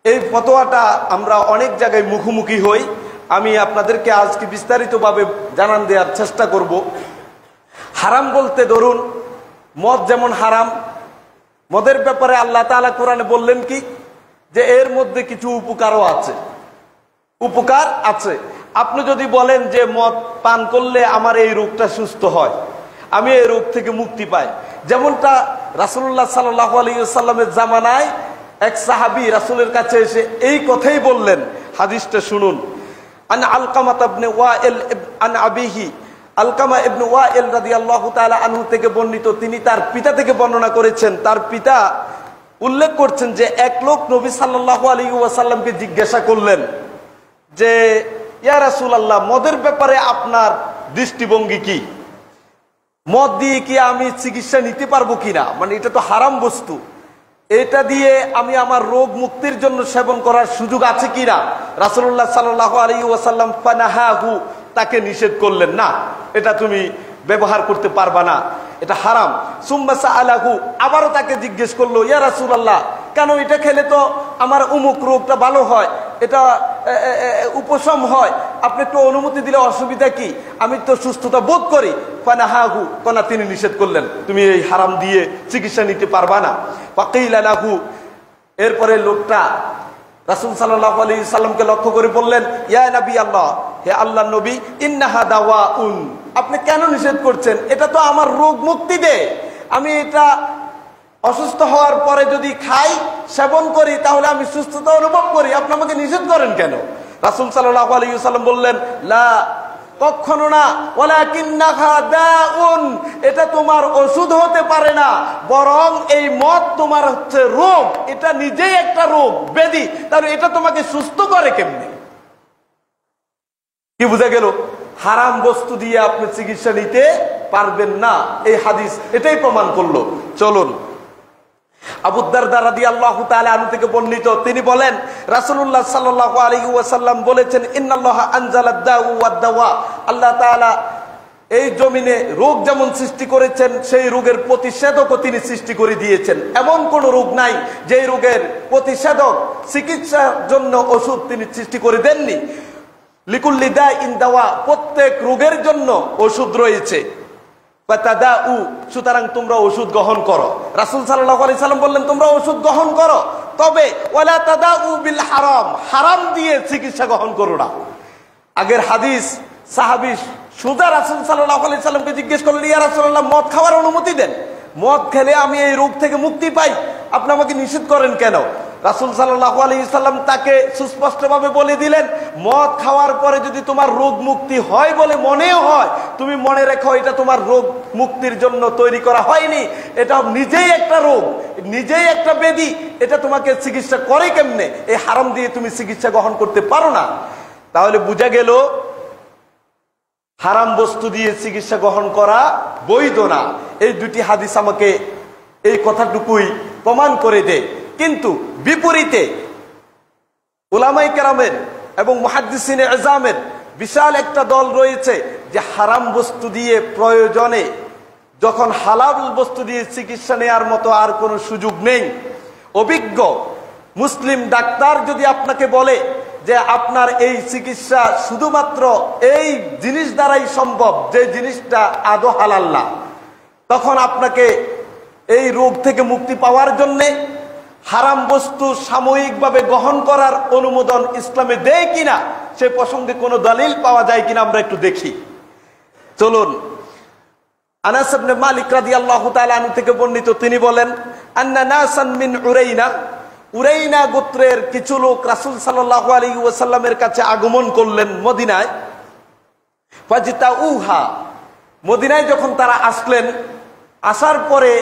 এই ফতোয়াটা আমরা অনেক জায়গায় মুখোমুখি হই। আমি আপনাদেরকে আজকে বিস্তারিতভাবে জানান দেওয়ার চেষ্টা করব। হারাম বলতে ধরুন মদ যেমন হারাম, মদের ব্যাপারে আল্লাহ তাআলা কোরআনে বললেন কি যে এর মধ্যে কিছু উপকারও আছে, উপকার আছে। আপনি যদি বলেন যে মদ পান করলে আমার এই রোগটা সুস্থ হয়, আমি এই রোগ থেকে মুক্তি পাই, যেমনটা রাসূলুল্লাহ সাল্লাল্লাহু আলাইহি ওয়াসাল্লামের জামানায় এক সাহাবী রাসূলের কাছে এসে এই কথাই বললেন। হাদিসটা শুনুন। আন আলকামা ইবনে ওয়াইল আন আবিহি, আলকামা ইবনে ওয়াইল রাদিয়াল্লাহু তাআলা আনহু থেকে বর্ণিত, তিনি তার পিতা থেকে বর্ণনা করেছেন। তার পিতা উল্লেখ করছেন যে এক লোক নবী সাল্লাল্লাহু আলাইহি ওয়াসাল্লামকে জিজ্ঞাসা করলেন যে ইয়া রাসূলুল্লাহ, মদের ব্যাপারে আপনার দৃষ্টিভঙ্গি কি? মদ দিয়ে কি আমি চিকিৎসা নিতে পারবো কিনা? মানে এটা তো হারাম বস্তু, এটা দিয়ে আমি আমার রোগ মুক্তির জন্য সেবন করার সুযোগ আছে কিনা? রাসূলুল্লাহ সাল্লাল্লাহু আলাইহি ওয়াসাল্লাম ফানাহাহু, তাকে নিষেধ করলেন, না এটা তুমি ব্যবহার করতে পারবা না, এটা হারাম। সুম্মা সাআলাহু, আবারও তাকে জিজ্ঞেস করলো, ইয়া রাসূলুল্লাহ, কেন এটা খেলে তো আমার অমুক রোগটা ভালো হয়, এটা উপশম হয়, আপনি একটু অনুমতি দিলে অসুবিধা কি? আমি তো সুস্থতা বোধ করি। ফানাহাহু, কোনা তিনি নিষেধ করলেন, তুমি এই হারাম দিয়ে চিকিৎসা নিতে পারবা না। ফাকিলা লাহু, এরপরে লোকটা রাসূল সাল্লাল্লাহু আলাইহি সাল্লামকে লক্ষ্য করে বললেন, ইয়া নবী আল্লাহ, হে আল্লাহর নবী, ইন্নাহা দাওয়াউন, আপনি কেন নিষেধ করছেন? এটা তো আমার রোগ মুক্তি দেয়, আমি এটা অসুস্থ হওয়ার পরে যদি খাই, সেবন করি, তাহলে আমি সুস্থতা অনুভব করি, আপনি আমাকে নিষেধ করেন কেন? রাসূল সাল্লাল্লাহু আলাইহি সাল্লাম বললেন, লা, কখনো না, ওয়ালাকিন্নাহা দাউন, এটা তোমার ওষুধ হতে পারে না, বরং এই মদ তোমার হচ্ছে রোগ, এটা নিজেই একটা রোগ, ব্যাধি, তাহলে এটা তোমাকে সুস্থ করে কেমনে? কি বুঝা গেল? হারাম বস্তু দিয়ে আপনি চিকিৎসা নিতে পারবেন না, এই হাদিস এটাই প্রমাণ করলো। চলুন, আবু দারদা রাদিয়াল্লাহু তাআলা আনহু থেকে বর্ণিত, তিনি বলেন রাসূলুল্লাহ সাল্লাল্লাহু আলাইহি ওয়াসাল্লাম বলেছেন, ইন্নাল্লাহা আনজালাদ দাউ ওয়াদ দাওয়া, আল্লাহ তাআলা এই জমিনে রোগ যেমন সৃষ্টি করেছেন, সেই রোগের প্রতিষেধকও তিনি সৃষ্টি করে দিয়েছেন। এমন কোন রোগ নাই যে রোগের প্রতিষেধক, চিকিৎসার জন্য ওষুধ তিনি সৃষ্টি করে দেননি। লিকুল্লি দাইন দাওয়া, প্রত্যেক রোগের জন্য ওষুধ রয়েছে। সুতরাং তোমরা ওষুধ গ্রহণ করো। রাসূল সাল্লাল্লাহু আলাইহি সাল্লাম বললেন তোমরা ওষুধ গ্রহণ করো, তবে ওয়ালা তাদাউ বিল হারাম, হারাম দিয়ে চিকিৎসা গ্রহণ করো না। আগের হাদিস, সাহাবী সুজা রাসূল সাল্লাল্লাহু আলাইহি সাল্লামকে জিজ্ঞেস করলেন, ইয়া রাসূলুল্লাহ, মদ খাওয়ার অনুমতি দেন, মদ খেলে আমি এই রোগ থেকে মুক্তি পাই, আপনি আমাকে নিষেধ করেন কেন? রাসূল সাল্লাল্লাহু আলাইহি সাল্লাম তাকে সুস্পষ্টভাবে বলে দিলেন, মদ খাওয়ার পরে যদি তোমার রোগ মুক্তি হয় বলে মনেও হয়, তুমি মনে রেখো এটা তোমার রোগ মুক্তির জন্য তৈরি করা হয়নি, এটা নিজেই একটা রোগ, নিজেই একটা ব্যাধি, এটা তোমাকে চিকিৎসা করে কেমনে? এই হারাম দিয়ে তুমি চিকিৎসা গ্রহণ করতে পারো না। তাহলে বোঝা গেল হারাম বস্তু দিয়ে চিকিৎসা গ্রহণ করা বৈধ না। এই দুটি হাদিস আমাকে এই কথাটুকুই প্রমাণ করে দেয়। কিন্তু বিপরীতে উলামায়ে কেরামের এবং মুহাদ্দিসিনে আযমের বিশাল একটা দল রয়েছে যে হারাম বস্তু দিয়ে প্রয়োজনে, যখন হালাল বস্তু দিয়ে চিকিৎসা নেওয়ার মতো আর কোনো সুযোগ নেই, অভিজ্ঞ মুসলিম ডাক্তার যদি আপনাকে বলে যে আপনার এই চিকিৎসা শুধুমাত্র এই জিনিস দ্বারাই সম্ভব, যে জিনিসটা আদৌ হালাল না, তখন আপনাকে এই রোগ থেকে মুক্তি পাওয়ার জন্যে হারাম বস্তু সাময়িকভাবে গ্রহণ করার অনুমোদন ইসলামে দেয় কিনা, সে প্রসঙ্গে কোনো দলিল পাওয়া যায় কিনা আমরা একটু দেখি। চলুন, আনাস ইবনে মালিক রাদিয়াল্লাহু তাআলা আনহু থেকে বর্ণিত, তিনি বলেন, আন্না নাসান মিন উরাইনা, উরাইনা গোত্রের কিছু লোক রাসূল সাল্লাল্লাহু আলাইহি ওয়াসাল্লামের কাছে আগমন করলেন মদিনায়। ফাজিতাউহা, মদিনায় যখন তারা আসলেন, আসার পরে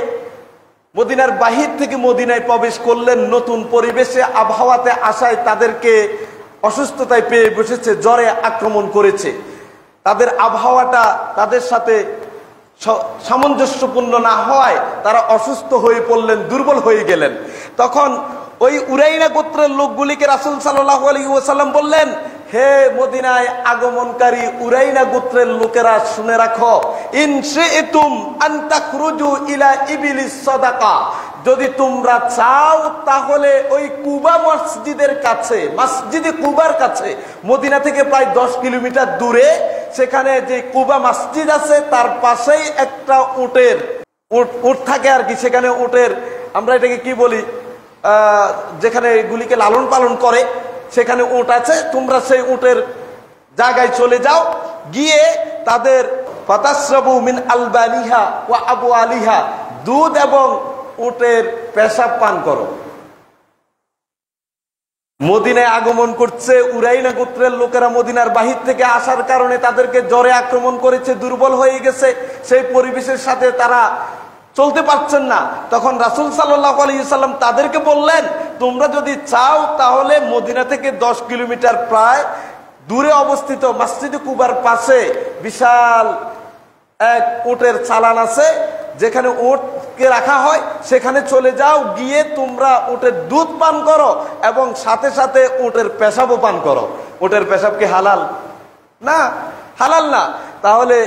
মদিনার বাহির থেকে মদিনায় প্রবেশ করলেন, নতুন পরিবেশে আবহাওয়াতে আসায় তাদেরকে অসুস্থতায় পেয়ে বসেছে, জ্বরে আক্রমণ করেছে। তাদের আবহাওয়াটা তাদের সাথে সামঞ্জস্যপূর্ণ না হওয়ায় তারা অসুস্থ হয়ে পড়লেন, দুর্বল হয়ে গেলেন। তখন ওই উরাইনা গোত্রের লোকগুলিকে রাসূল সাল্লাল্লাহু আলাইহি ওয়াসাল্লাম বললেন, হে মদিনায় আগমনকারী উরাইনা গোত্রের লোকেরা, শুনে রাখো, ইন শি'তুম আন তাখরুজু ইলা ইবিলিস সাদাকা, যদি তোমরা চাও তাহলে ওই কুবা মসজিদের কাছে, মসজিদে কুবার কাছে, মদিনা থেকে প্রায় 10 কিলোমিটার দূরে, সেখানে যে কুবা মসজিদ আছে তার পাশেই একটা উট থাকে আর কি, সেখানে উটের, আমরা এটাকে কি বলি, যেখানে এগুলিকে লালন পালন করে, সেখানে উট আছে, তোমরা সেই উটের জায়গায় চলে যাও, গিয়ে তাদের ফাতাশরাবু মিন আলবানিহা ওয়া আবওয়ালিহা, দুধ এবং উটের পেশাব পান করো। মদিনায় আগমন করছে উরাইনা গোত্রের লোকেরা, মদিনার বাহির থেকে আসার কারণে তাদেরকে জ্বরে আক্রমণ করেছে, দুর্বল হয়ে গেছে, সেই পরিবেশের সাথে তারা চলতে পারছেন না। তখন রাসূল সাল্লাল্লাহু আলাইহি সাল্লাম তাদেরকে বললেন, তোমরা যদি চাও তাহলে মদিনা থেকে 10 কিলোমিটার প্রায় দূরে অবস্থিত মসজিদে কুবার পাশে বিশাল এক উটের চালান আছে, যেখানে উটকে রাখা হয়, সেখানে চলে যাও, গিয়ে তোমরা উটের দুধ পান করো এবং সাথে সাথে উটের পেশাবও পান করো। উটের পেশাব কি হালাল? না, হালাল না। তাহলে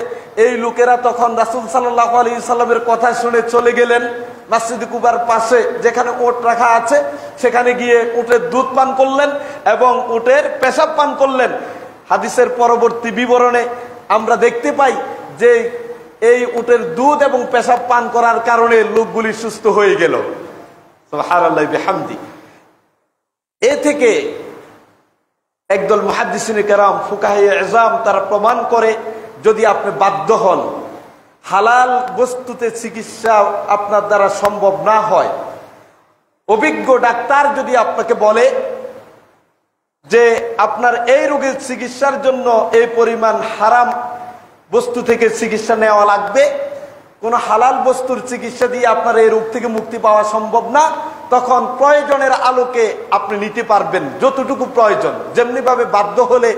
এই লোকেরা তখন রাসূল সাল্লাল্লাহু আলাইহি সাল্লামের কথা শুনে চলে গেলেন মসজিদে কুবার পাশে যেখানে উট রাখা আছে, সেখানে গিয়ে উটের দুধ পান করলেন এবং উটের পেশাব পান করলেন। হাদিসের পরবর্তী বিবরণে আমরা দেখতে পাই যে এই উটের দুধ এবং পেশাব পান করার কারণে লোকগুলি সুস্থ হয়ে গেল। সুবহানাল্লাহি বিহামদি। এ থেকে একদল মুহাদ্দিসিনে কেরাম, ফুকাহায়ে আযম, তারা প্রমাণ করে, যদি আপনি বাধ্য হন, হালাল বস্তুতে চিকিৎসা আপনার দ্বারা সম্ভব না হয়, অভিজ্ঞ ডাক্তার যদি আপনাকে বলে যে আপনার এই রোগের চিকিৎসার জন্য এই পরিমাণ হারাম বস্তু থেকে চিকিৎসা নেওয়া লাগবে, কোন হালাল বস্তুর চিকিৎসা দিয়ে আপনার এই রোগ থেকে মুক্তি পাওয়া সম্ভব না, তখন প্রয়োজনের আলোকে আপনি নিতে পারবেন যতটুকু প্রয়োজন। যেমনি ভাবে বাধ্য হলে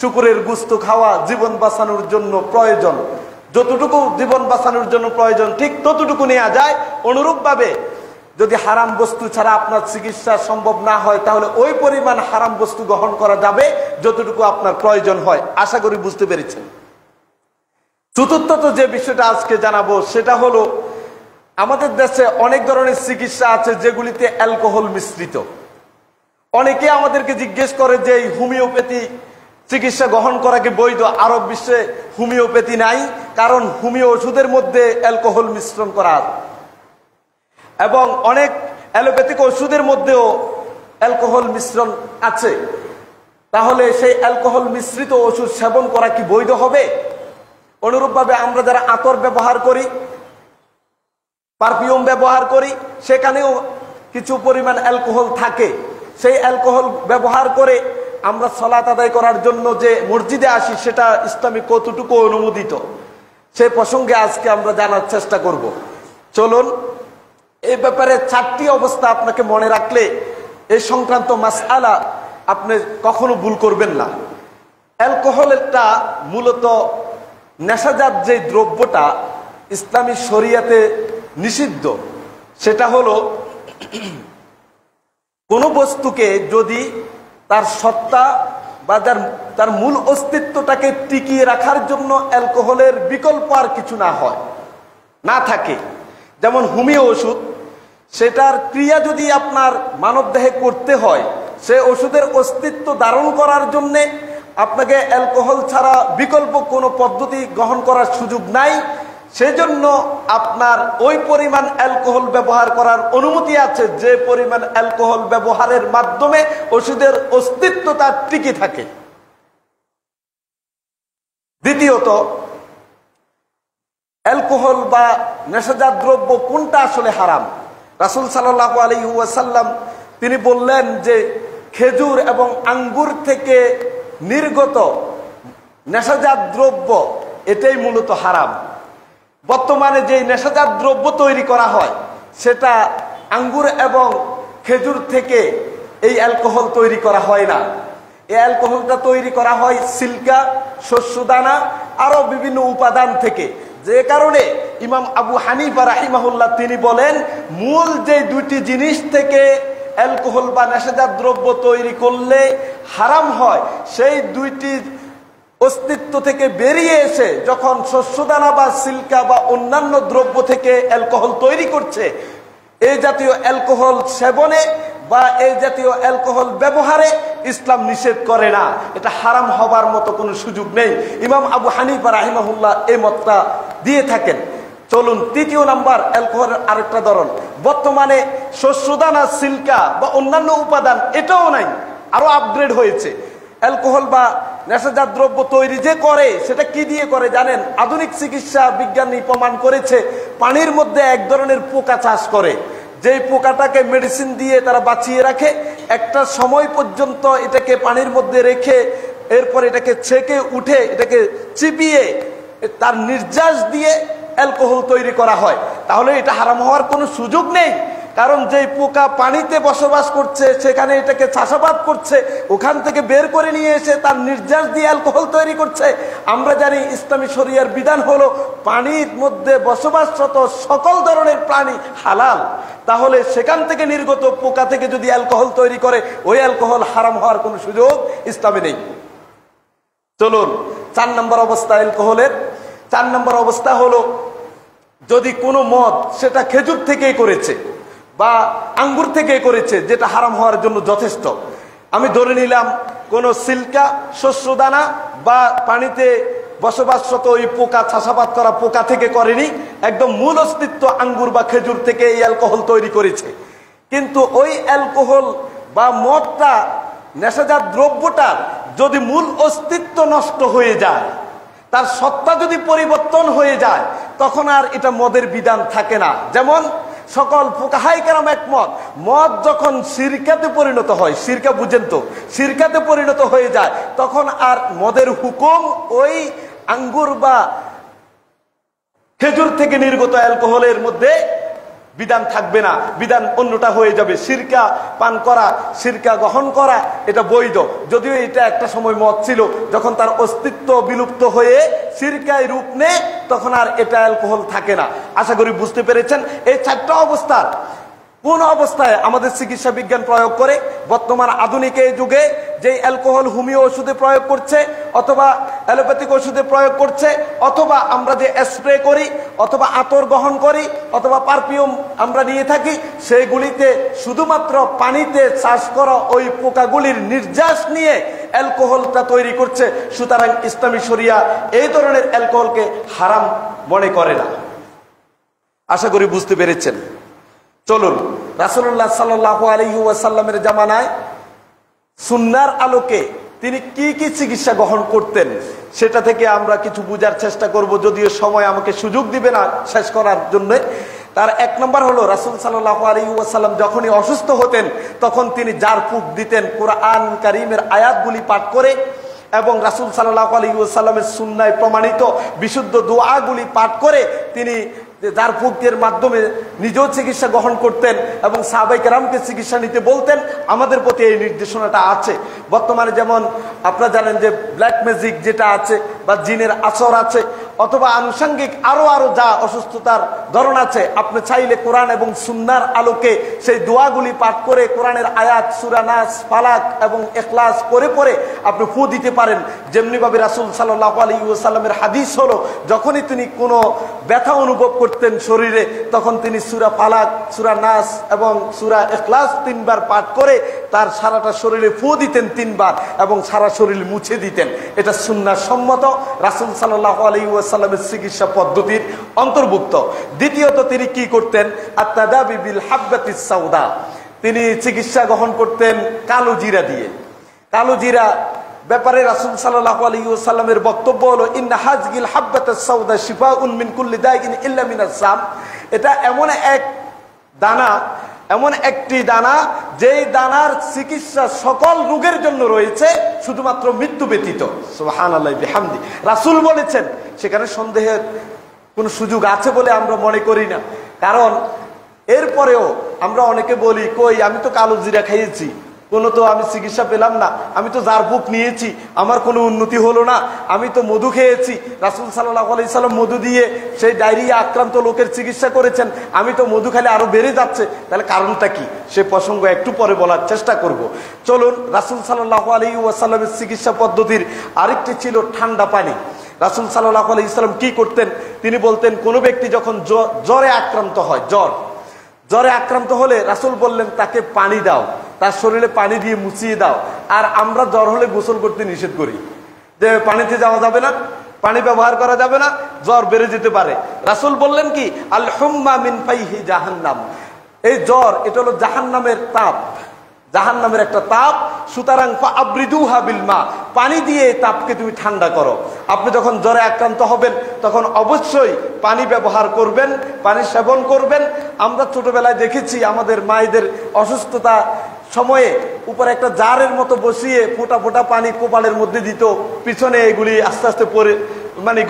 শুকরের গোশত খাওয়া জীবন বাঁচানোর জন্য প্রয়োজন, যতটুকু জীবন বাঁচানোর জন্য প্রয়োজন ঠিক ততটুকু নেওয়া যায়। অনুরূপ ভাবে যদি হারাম বস্তু ছাড়া আপনার চিকিৎসা সম্ভব না হয়, তাহলে ওই পরিমাণ হারাম বস্তু গ্রহণ করা যাবে যতটুকু আপনার প্রয়োজন হয়। আশা করি বুঝতে পেরেছেন। চতুর্থত যে বিষয়টা আজকে জানাবো সেটা হলো, আমাদের দেশে অনেক ধরনের চিকিৎসা আছে যেগুলিতে অ্যালকোহল মিশ্রিত। অনেকে আমাদেরকে জিজ্ঞেস করে যে এই হোমিওপ্যাথি চিকিৎসা গ্রহণ করা কি বৈধ? আরব বিশ্বে হোমিওপ্যাথি নাই, কারণ হোমিও ওষুধের মধ্যে অ্যালকোহল মিশ্রণ করা আছে, এবং অনেক অ্যালোপ্যাথিক ওষুধের মধ্যেও অ্যালকোহল মিশ্রণ আছে। তাহলে সেই অ্যালকোহল মিশ্রিত ওষুধ সেবন করা কি বৈধ হবে? অনুরূপভাবে আমরা যারা আতর ব্যবহার করি, পারফিউম ব্যবহার করি, সেখানেও কিছু পরিমাণ অ্যালকোহল থাকে। সেই অ্যালকোহল ব্যবহার করে আমরা সালাত আদায় করার জন্য যে মসজিদে আসি, সেটা ইসলামে কতটুকু অনুমোদিত, সেই প্রসঙ্গে আজকে আমরা জানার চেষ্টা করব। চলুন, এই ব্যাপারে 4টি অবস্থা আপনাকে মনে রাখলে এই সংক্রান্ত মাসআলা আপনি কখনো ভুল করবেন না। অ্যালকোহলটা মূলত নেশাজাত যে দ্রব্যটা ইসলামী শরিয়াতে নিষিদ্ধ, সেটা হলো কোনো বস্তুকে যদি তার সত্তা বা তার মূল অস্তিত্বটাকে টিকিয়ে রাখার জন্য অ্যালকোহলের বিকল্প আর কিছু না থাকে। যেমন হোমিও ওষুধ, সেটার ক্রিয়া যদি আপনার মানবদেহে করতে হয়, সে ওষুধের অস্তিত্ব ধারণ করার জন্যে আপনাকে অ্যালকোহল ছাড়া বিকল্প কোনো পদ্ধতি গ্রহণ করার সুযোগ নাই। সেজন্য আপনার ওই পরিমাণ অ্যালকোহল ব্যবহার করার অনুমতি আছে যে পরিমাণ অ্যালকোহল ব্যবহারের মাধ্যমে ওষুধের অস্তিত্ব তার টিকে থাকে। দ্বিতীয়ত, অ্যালকোহল বা নেশাজাত দ্রব্য কোনটা আসলে হারাম? রাসূল সাল্লাল্লাহু আলাইহি ওয়াসাল্লাম তিনি বললেন যে খেজুর এবং আঙ্গুর থেকে নির্গত নেশাজাত দ্রব্য এটাই মূলত হারাম। বর্তমানে যে নেশাজাত দ্রব্য তৈরি করা হয় সেটা আঙ্গুর এবং খেজুর থেকে এই অ্যালকোহল তৈরি করা হয় না। এই অ্যালকোহলটা তৈরি করা হয় সিল্কা, শস্যদানা, আরো বিভিন্ন উপাদান থেকে। যে কারণে ইমাম আবু হানিফা রাহিমাহুল্লাহ তিনি বলেন, মূল যে দুইটি জিনিস থেকে অ্যালকোহল বা নেশাজাত দ্রব্য তৈরি করলে হারাম হয়, সেই দুইটি অস্তিত্ব থেকে বেরিয়ে এসে যখন শস্যদানা বা সিল্কা বা অন্যান্য দ্রব্য থেকে অ্যালকোহল তৈরি করছে, এই জাতীয় অ্যালকোহল সেবনে বা এই জাতীয় অ্যালকোহল ব্যবহারে ইসলাম নিষেধ করে না। এটা হারাম হবার মতো কোনো সুযোগ নেই। ইমাম আবু হানিফা রাহিমাহুল্লাহ এই মতটা দিয়ে থাকেন। চলুন, 3 নাম্বার অ্যালকোহলের আরেকটা ধরন। বর্তমানে শস্যদানা, সিল্কা বা অন্যান্য উপাদান এটাও নাই, আরো আপগ্রেড হয়েছে। অ্যালকোহল বা নেশাজাত দ্রব্য তৈরি যে করে সেটা কি দিয়ে করে জানেন? আধুনিক চিকিৎসা বিজ্ঞানী প্রমাণ করেছে পানির মধ্যে এক ধরনের পোকা চাষ করে, যেই পোকাটাকে মেডিসিন দিয়ে তারা বাঁচিয়ে রাখে। একটা সময় পর্যন্ত এটাকে পানির মধ্যে রেখে এরপর এটাকে ছেঁকে উঠে এটাকে চিবিয়ে তার নির্যাস দিয়ে অ্যালকোহল তৈরি করা হয়। তাহলে এটা হারাম হওয়ার কোনো সুযোগ নেই, কারণ যেই পোকা পানিতে বসবাস করছে সেখানে এটাকে চাষাবাদ করছে, ওখান থেকে বের করে নিয়ে এসে তার নির্যাস দিয়ে অ্যালকোহল তৈরি করছে। আমরা জানি ইসলামী শরিয়ার বিধান হলো পানির মধ্যে বসবাসরত সকল ধরনের প্রাণী হালাল। তাহলে সেখান থেকে নির্গত পোকা থেকে যদি অ্যালকোহল তৈরি করে, ওই অ্যালকোহল হারাম হওয়ার কোনো সুযোগ ইসলামে নেই। চলুন, 4 নম্বর অবস্থা অ্যালকোহলের। 4 নম্বর অবস্থা হলো, যদি কোনো মদ সেটা খেজুর থেকেই করেছে বা আঙ্গুর থেকে করেছে, যেটা হারাম হওয়ার জন্য যথেষ্ট। আমি ধরে নিলাম কোনো সিল্কা, শস্যদানা বা পানিতে বসবাসরত ওই পোকা, চাষাবাদ করা পোকা থেকে করেনি, একদম মূল অস্তিত্ব আঙ্গুর বা খেজুর থেকে এই অ্যালকোহল তৈরি করেছে। কিন্তু ওই অ্যালকোহল বা মদটা, নেশাজাত দ্রব্যটার যদি মূল অস্তিত্ব নষ্ট হয়ে যায়, তার সত্তা যদি পরিবর্তন হয়ে যায়, তখন আর এটা মদের বিধান থাকে না। যেমন সকল ফুকাহায়ে কেরাম একমত, মদ যখন শিরকাতে পরিণত হয়, শিরকা বুঝেন তো, শিরকাতে পরিণত হয়ে যায়, তখন আর মদের হুকুম ওই আঙ্গুর বা খেজুর থেকে নির্গত অ্যালকোহলের মধ্যে বিধান থাকবে না, বিধান অন্যটা হয়ে যাবে। সিরকা পান করা, সিরকা গ্রহণ করা এটা বৈধ, যদিও এটা একটা সময় মদ ছিল, যখন তার অস্তিত্ব বিলুপ্ত হয়ে সিরকায় রূপ নেয় তখন আর এটা অ্যালকোহল থাকে না। আশা করি বুঝতে পেরেছেন। এই 4টা অবস্থার কোন অবস্থায় আমাদের চিকিৎসা বিজ্ঞান প্রয়োগ করে বর্তমান আধুনিক এই যুগে যে অ্যালকোহল হোমিও ওষুধে প্রয়োগ করছে অথবা অ্যালোপ্যাথিক ওষুধে প্রয়োগ করছে অথবা আমরা যে স্প্রে করি অথবা আতর গ্রহণ করি অথবা পারফিউম আমরা নিয়ে থাকি, সেগুলিতে শুধুমাত্র পানিতে চাষ করা ওই পোকাগুলির নির্যাস নিয়ে অ্যালকোহলটা তৈরি করছে। সুতরাং ইসলামী শরিয়া এই ধরনের অ্যালকোহলকে হারাম মনে করে না। আশা করি বুঝতে পেরেছেন। চলুন, রাসূলুল্লাহ সাল্লাল্লাহু আলাইহি ওয়াসাল্লামের জামানায় সুন্নাহর আলোকে তিনি কি কি চিকিৎসা গ্রহণ করতেন সেটা থেকে আমরা কিছু বোঝার চেষ্টা করব, যদিও সময় আমাকে সুযোগ দিবে না শেষ করার জন্য। তার এক নম্বর হলো, রাসূল সাল্লাল্লাহু আলাইহি ওয়াসাল্লাম যখনই অসুস্থ হতেন তখন তিনি জারফুক দিতেন কোরআন কারীমের আয়াতগুলি পাঠ করে, এবং রাসূল সাল্লাল্লাহু আলাইহি ওয়াসাল্লামের সুন্নায় প্রমাণিত বিশুদ্ধ দোয়াগুলি পাঠ করে তিনি জারফুকের মাধ্যমে নিজেও চিকিৎসা গ্রহণ করতেন এবং সাহাবায়ে কেরামকে চিকিৎসা নিতে বলতেন। আমাদের প্রতি এই নির্দেশনাটা আছে। বর্তমানে যেমন আপনারা জানেন যে ব্ল্যাক ম্যাজিক যেটা আছে বা জিনের আসর আছে অথবা আনুষঙ্গিক আরো যা অসুস্থতার ধরন আছে, আপনি চাইলে কোরআন এবং সুন্নাহর আলোকে সেই দোয়াগুলি পাঠ করে কোরআনের আয়াত সূরা নাস, ফালাক এবং ইখলাস পড়ে আপনি ফু দিতে পারেন। যেমনিভাবে রাসূল সাল্লাল্লাহু আলাইহি ওয়াসাল্লামের হাদিস হলো, যখনই তিনি কোনো ব্যথা অনুভব করতেন শরীরে তখন তিনি সূরা ফালাক, সূরা নাস এবং সূরা ইখলাস 3 বার পাঠ করে তার সারাটা শরীরে ফু দিতেন 3 বার এবং সারা শরীর মুছে দিতেন। এটা সুন্নাহ সম্মত, রাসূল সাল্লাল্লাহু আলাইহি ওয়াসাল্লামের চিকিৎসা পদ্ধতির অন্তর্ভুক্ত। দ্বিতীয়ত তিনি কি করতেন? আত-তাদাবি বিল হাব্বাতিস সাউদা, তিনি চিকিৎসা গ্রহণ করতেন কালো জিরা দিয়ে। কালো জিরা ব্যাপারে রাসূল সাল্লাল্লাহু আলাইহি ওয়াসাল্লামের বক্তব্য হলো, ইন্না হাযিল হাব্বাতাস সাউদা শিফাউন মিন কুল্লি দাইন ইল্লা মিনাস সাম। এটা এমন এক দানা, এমন একটি দানা যেই দানার চিকিৎসা সকল রোগের জন্য রয়েছে শুধুমাত্র মৃত্যু ব্যতীত। সুবহানাল্লাহ বিহামদি। রাসূল বলেছেন, সেখানে সন্দেহের কোনো সুযোগ আছে বলে আমরা মনে করি না। কারণ এরপরেও আমরা অনেকে বলি, কই আমি তো কালো জিরা খাইয়েছি, কোনো তো আমি চিকিৎসা পেলাম না, আমি তো জারফুক নিয়েছি, আমার কোনো উন্নতি হলো না, আমি তো মধু খেয়েছি, রাসূল সাল্লাল্লাহু আলাইহি সাল্লাম মধু দিয়ে সেই ডায়রিয়া আক্রান্ত লোকের চিকিৎসা করেছেন, আমি তো মধু খেলে আরো বেড়ে যাচ্ছে, তাহলে কারণটা কি? সে প্রসঙ্গ একটু পরে বলার চেষ্টা করব। চলুন, রাসূল সাল্লাল্লাহু আলাইহি ওয়াসাল্লামের চিকিৎসা পদ্ধতির আরেকটি ছিল ঠান্ডা পানি। রাসূল সাল্লাল্লাহু আলাইহি সাল্লাম কি করতেন? তিনি বলতেন, কোনো ব্যক্তি যখন জ্বরে আক্রান্ত হয়, জ্বরে আক্রান্ত হলে রাসূল বললেন তাকে পানি দাও, তার শরীরে পানি দিয়ে মুছিয়ে দাও। আর আমরা জ্বর হলে গোসল করতে নিষেধ করি, যে পানিতে যাওয়া যাবে না, পানি ব্যবহার করা যাবে না, জ্বর বেড়ে যেতে পারে। রাসূল বললেন কি, আল হুম্মা মিন ফাইহি জাহান্নাম, এই জ্বর এটা হলো জাহান্নামের তাপ, জাহান্নামের একটা তাপ। সুতরাং ফাআবরিদুহা বিল মা, পানি দিয়ে এই তাপকে তুমি ঠান্ডা করো। আপনি যখন জ্বরে আক্রান্ত হবেন তখন অবশ্যই পানি ব্যবহার করবেন, পানি সেবন করবেন। আমরা ছোটবেলায় দেখেছি আমাদের মায়েদের অসুস্থতা সময়ে উপরে একটা জারের মতো বসিয়ে ফোঁটা ফোঁটা পানি কপালের মধ্যে দিত, পিছনে এগুলি আস্তে আস্তে পরে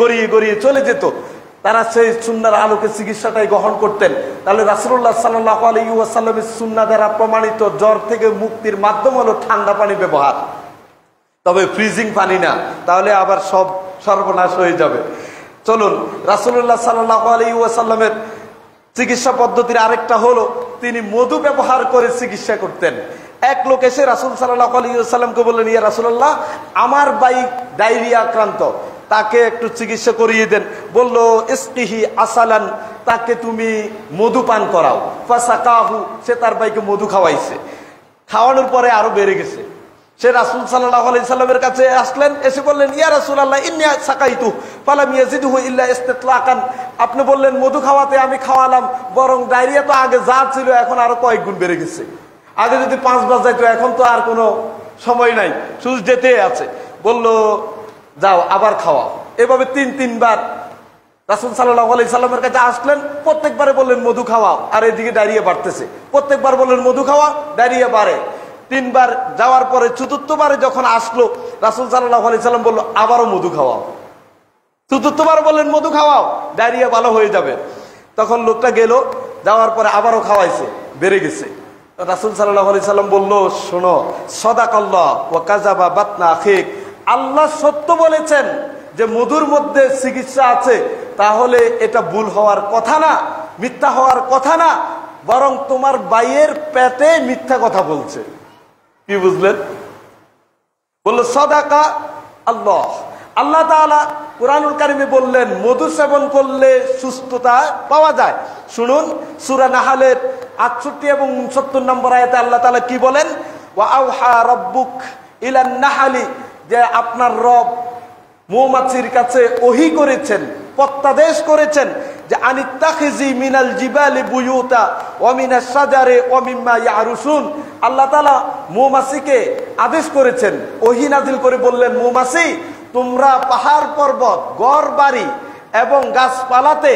গড়িয়ে গড়িয়ে চলে যেত। তারা সেই সুন্নাহর আলোকে চিকিৎসাটাই গ্রহণ করতেন। তাহলে রাসূলুল্লাহ সাল্লাল্লাহু আলাইহি ওয়াসাল্লামের সুন্নাহ দ্বারা প্রমাণিত জ্বর থেকে মুক্তির মাধ্যম হলো ঠান্ডা পানি ব্যবহার, তবে ফ্রিজিং পানি না, তাহলে আবার সব সর্বনাশ হয়ে যাবে। চলুন, রাসূলুল্লাহ সাল্লাল্লাহু আলাইহি ওয়াসাল্লামের চিকিৎসা পদ্ধতির আরেকটা হলো, তিনি মধু ব্যবহার করে চিকিৎসা করতেন। এক লোক এসে রাসূল সাল্লাল্লাহু আলাইহি ওয়াসাল্লামকে বললেন, ইয়া রাসূলুল্লাহ, আমার ভাই ডায়রিয়া আক্রান্ত, তাকে একটু চিকিৎসা করিয়ে দেন। বলল, ইসকিহি আসালান, তাকে তুমি মধু পান করাও। ফাসাকাহু, সে তার ভাইকে মধু খাওয়াইছে। খাওয়ানোর পরে আরো বেড়ে গেছে। সে রাসূল সাল্লাল্লাহু আলাইহি সাল্লামের কাছে আসলেন, এসে বললেন, ইয়া রাসূলুল্লাহ, ইন্নী সাকাইতু ফালাম ইয়াজিদহু ইল্লা ইসতিতলাকান, আপনি বললেন মধু খাওয়াতে, আমি খাওয়ালাম, বরং ডায়রিয়া তো আগে যা ছিল এখন আরো কয়েক গুণ বেড়ে গেছে। আগে যদি 5 বার যাইতো, এখন তো আর কোনো সময় নাই, শুধু যেতে আছে। বলল, যাও আবার খাওয়াও। এভাবে 3 বার রাসূল সাল্লাল্লাহু আলাইহি সাল্লামের কাছে আসলেন, প্রত্যেকবারে বললেন মধু খাওয়াও, আর এদিকে ডায়রিয়া বাড়তেছে। প্রত্যেকবার বললেন মধু খাওয়া, ডায়রিয়া বাড়ে। 3 বার যাওয়ার পরে চতুর্থবারে যখন আসলো, রাসূল সাল্লাল্লাহু আলাইহি সাল্লাম বলল, আবারও মধু খাওয়াও। চতুর্থবার বললেন মধু খাওয়াও, ডায়রিয়া ভালো হয়ে যাবে। তখন লোকটা গেল, যাওয়ার পরে আবারও খাওয়াইছে, বেড়ে গেছে। রাসূল সাল্লাল্লাহু আলাইহি সাল্লাম বলল, শোনো, সাদাকাল্লাহ ওয়া কাযাবা বাতনা আখিক, আল্লাহ সত্য বলেছেন যে মধুর মধ্যে চিকিৎসা আছে, তাহলে এটা ভুল হওয়ার কথা না, মিথ্যা হওয়ার কথা না। বরং তোমার ভাইয়ের পেটে মিথ্যা কথা বলছে। কি বুঝলেন? বলল সাদাকা আল্লাহ। আল্লাহ তাআলা কুরআনুল কারীমে বললেন মধু সেবন করলে সুস্থতা পাওয়া যায়। শুনুন সূরা নাহলের 68 এবং 69 নম্বর আয়াতে আল্লাহ তাআলা কি বলেন? ওয়া আওহা রাব্বুক ইলান নাহলি, যে আপনার রব মৌমাছির কাছে ওহী করেছেন, প্রত্যাদেশ করেছেন যে আনিত্তাখিজি মিনাল জিবালি বুয়ুতা ওয়া মিনাশ শাজারি ওয়া মিম্মা ইয়ারুসুন। আল্লাহ তাআলা মৌমাছিকে আদেশ করেছেন, ওহী নাজিল করে বললেন মৌমাছি তোমরা পাহাড় পর্বত ঘর বাড়ি এবং গাছপালাতে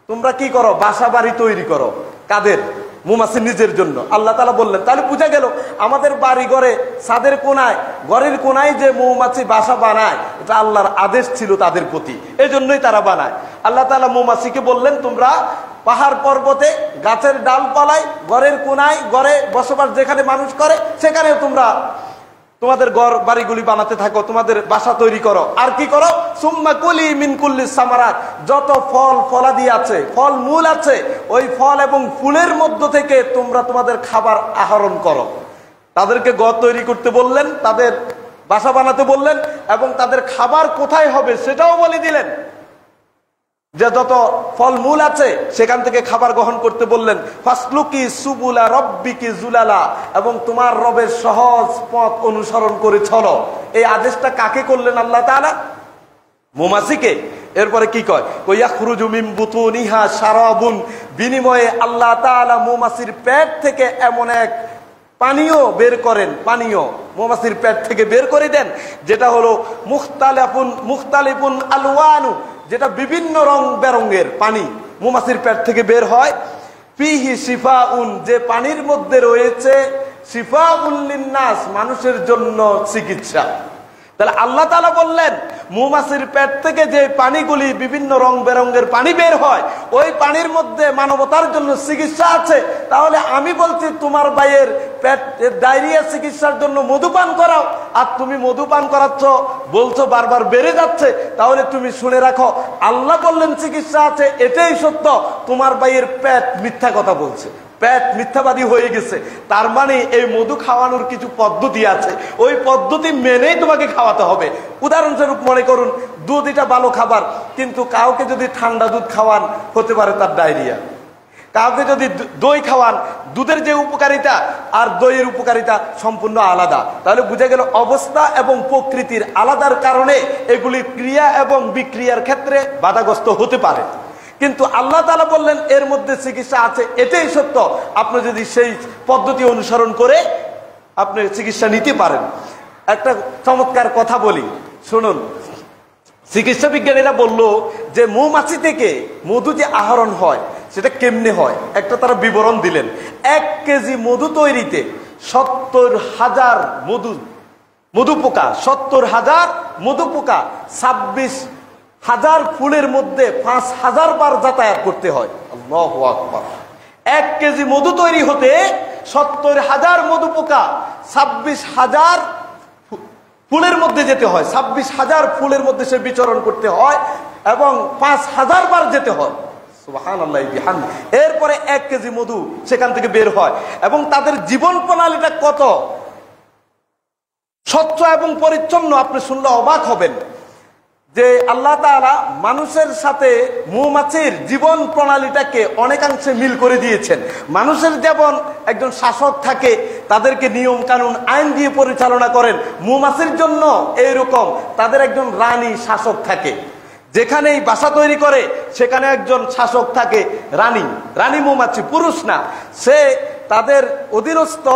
তোমরা কি করো? বাসা বাড়ি তৈরি করো। কাদের? মৌমাছি নিজের জন্য। আল্লাহ তাআলা বললেন, তাহলে বুঝা গেল আমাদের বাড়ি ঘরে ছাদের কোনায় ঘরের কোনায় যে মৌমাছি বাসা বানায় এটা আল্লাহর আদেশ ছিল তাদের প্রতি, এজন্যই তারা বানায়। আল্লাহ তাআলা মৌমাছিকে বললেন তোমরা পাহাড় পর্বতে গাছের ডালপালায় ঘরের কোনায় ঘরে বসবাস যেখানে মানুষ করে সেখানে তোমরা তোমাদের ঘর বাড়িগুলি বানাতে থাকো, তোমাদের বাসা তৈরি করো। আর কি করো? সুম্মা কুলি মিন কুল্লিস সামারাত, যত ফল ফলাদি আছে, ফল মূল আছে, ওই ফল এবং ফুলের মধ্য থেকে তোমরা তোমাদের খাবার আহরণ করো। তাদেরকে ঘর তৈরি করতে বললেন, তাদের বাসা বানাতে বললেন এবং তাদের খাবার কোথায় হবে সেটাও বলে দিলেন, যে যত ফল মূল আছে সেখান থেকে খাবার গ্রহণ করতে বললেন। ফাসলুকি সুবুলা রব্বিকি জুলালা, এবং তোমার রবের সহজ পথ অনুসরণ করে চলো। এই আদেশটা কাকে করলেন? আল্লাহ তাআলা মৌমাছিকে। এরপরে কি কয়? ইয়াখরুজু মিন বুতুনিহা শারাবুন, বিনিময়ে আল্লাহ তাআলা মৌমাছির পেট থেকে এমন এক পানীয় বের করেন, পানীয় মৌমাছির পেট থেকে বের করে দেন যেটা হলো মুখতালিফুন আলওয়ানু, যেটা বিভিন্ন রং বেরঙের পানি মৌমাছির পেট থেকে বের হয়। ফিহি শিফাউন, যে পানির মধ্যে রয়েছে শিফাউন লিন্নাস, মানুষের জন্য চিকিৎসা। তাহলে আল্লাহ তাআলা বললেন মৌমাছির পেট থেকে যে পানিগুলি বিভিন্ন রং বেরঙের পানি বের হয় ওই পানির মধ্যে মানবতার জন্য চিকিৎসা আছে। তাহলে আমি বলছি তোমার ভাইয়ের পেট ডায়রিয়া চিকিৎসার জন্য মধুপান করাও, আর তুমি মধুপান করাচ্ছ বলছো বারবার বেড়ে যাচ্ছে। তাহলে তুমি শুনে রাখো আল্লাহ বললেন চিকিৎসা আছে, এটাই সত্য। তোমার ভাইয়ের পেট মিথ্যা কথা বলছে, পেট মিথ্যাবাদী হয়ে গেছে। তার মানে এই মধু খাওয়ানোর কিছু পদ্ধতি আছে, ওই পদ্ধতি মেনেই তোমাকে খাওয়াতে হবে। উদাহরণস্বরূপ মনে করুন দুধ এটা ভালো খাবার, কিন্তু কাউকে যদি ঠান্ডা দুধ খাওয়ান হতে পারে তার ডায়রিয়া। কাউকে যদি দই খাওয়ান, দুধের যে উপকারিতা আর দইয়ের উপকারিতা সম্পূর্ণ আলাদা। তাহলে বুঝা গেল অবস্থা এবং প্রকৃতির আলাদার কারণে এগুলি ক্রিয়া এবং বিক্রিয়ার ক্ষেত্রে বাধাগ্রস্ত হতে পারে। কিন্তু আল্লাহ তাআলা বললেন এর মধ্যে চিকিৎসা আছে, এটাই সত্য। আপনি যদি সেই পদ্ধতি অনুসরণ করে আপনি চিকিৎসা নিতে পারেন। একটা চমৎকার কথা বলি, শুনুন। চিকিৎসা বিজ্ঞানীরা বলল যে মৌমাছি থেকে মধু যে আহরণ হয় সেটা কেমনে হয়, একটা তারা বিবরণ দিলেন। 1 কেজি মধু তৈরিতে 70,000 মধু পোকা, 70,000 মধু পোকা 26,000 ফুলের মধ্যে 5,000 বার যাতায়াত করতে হয়। আল্লাহু আকবার। 1 কেজি মধু তৈরি হতে 70,000 মধু পোকা 26,000 ফুলের মধ্যে যেতে হয়, 26,000 ফুলের মধ্যে সে বিচরণ করতে হয় এবং 5,000 বার যেতে হয়। সুবহানাল্লাহ বিহামদি। এরপরে 1 কেজি মধু সেখান থেকে বের হয় এবং তাদের জীবন প্রণালীটা কত স্বচ্ছ এবং পরিচ্ছন্ন আপনি শুনলে অবাক হবেন যে আল্লাহ তাআলা মানুষের সাথে মৌমাছির জীবন প্রণালীটাকে অনেকাংশে মিল করে দিয়েছেন। মানুষের যেমন একজন শাসক থাকে, তাদেরকে নিয়ম কানুন আইন দিয়ে পরিচালনা করেন, মৌমাছির জন্য এইরকম তাদের একজন রানী শাসক থাকে। যেখানেই বাসা তৈরি করে সেখানে একজন শাসক থাকে, রানী মৌমাছি, পুরুষ না। সে তাদের অধীনস্থ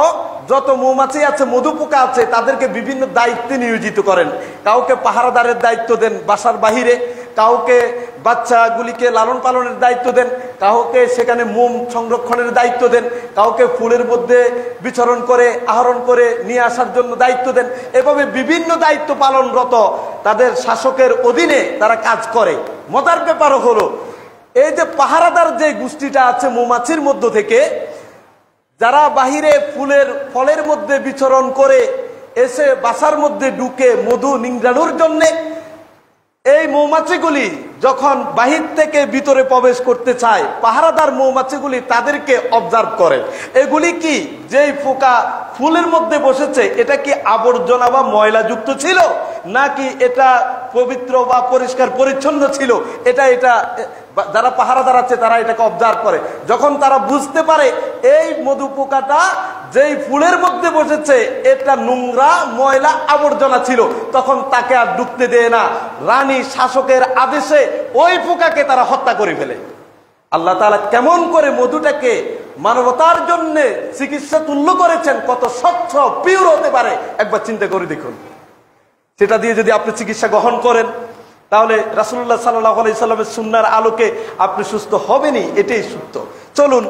যত মৌমাছি আছে, মধু পোকা আছে, তাদেরকে বিভিন্ন দায়িত্বে নিয়োজিত করেন। কাউকে পাহারাদারের দায়িত্ব দেন বাসার বাহিরে, কাউকে বাচ্চাগুলিকে লালন পালনের দায়িত্ব দেন, কাউকে সেখানে মোম সংরক্ষণের দায়িত্ব দেন, কাউকে ফুলের মধ্যে বিচরণ করে আহরণ করে নিয়ে আসার জন্য দায়িত্ব দেন। এভাবে বিভিন্ন দায়িত্ব পালনরত তাদের শাসকের অধীনে তারা কাজ করে। মজার ব্যাপারও হলো এই যে পাহারাদার যে গোষ্ঠীটা আছে মৌমাছির মধ্য থেকে, যারা বাহিরে ফলের মধ্যে বিচরণ করে এসে বাসার মধ্যে ঢুকে মধু নিংড়ানোর জন্যে, এই মৌমাছিগুলি যখন বাহির থেকে ভিতরে প্রবেশ করতে চায়, পাহারাদার মৌমাছিগুলি তাদেরকে অবজার্ভ করে। এগুলি কি, যেই পোকা ফুলের মধ্যে বসেছে এটা কি আবর্জনা বা ময়লা যুক্ত ছিল, নাকি এটা পবিত্র বা পরিষ্কার পরিচ্ছন্ন ছিল, এটা যারা পাহারাদার আছে তারা এটাকে অবজার্ভ করে। যখন তারা বুঝতে পারে এই মধু পোকাটা যেই ফুলের মধ্যে বসেছে এটা নোংরা ময়লা আবর্জনা ছিল, তখন তাকে আর ঢুকতে দেয় না। রানী শাসকের আদেশে ওই পোকাকে তারা হত্যা করে ফেলে। আল্লাহ তাআলা কেমন করে মধুটাকে মানবতার জন্য চিকিৎসা তুল্য করেছেন, কত স্বচ্ছ পিওর হতে পারে একবার চিন্তা করে দেখুন। সেটা দিয়ে যদি আপনি চিকিৎসা গ্রহণ করেন তাহলে রাসূলুল্লাহ সাল্লাল্লাহু আলাইহি সাল্লামের সুন্নাহর আলোকে আপনি সুস্থ হবেনই, এটাই সত্য। চলুন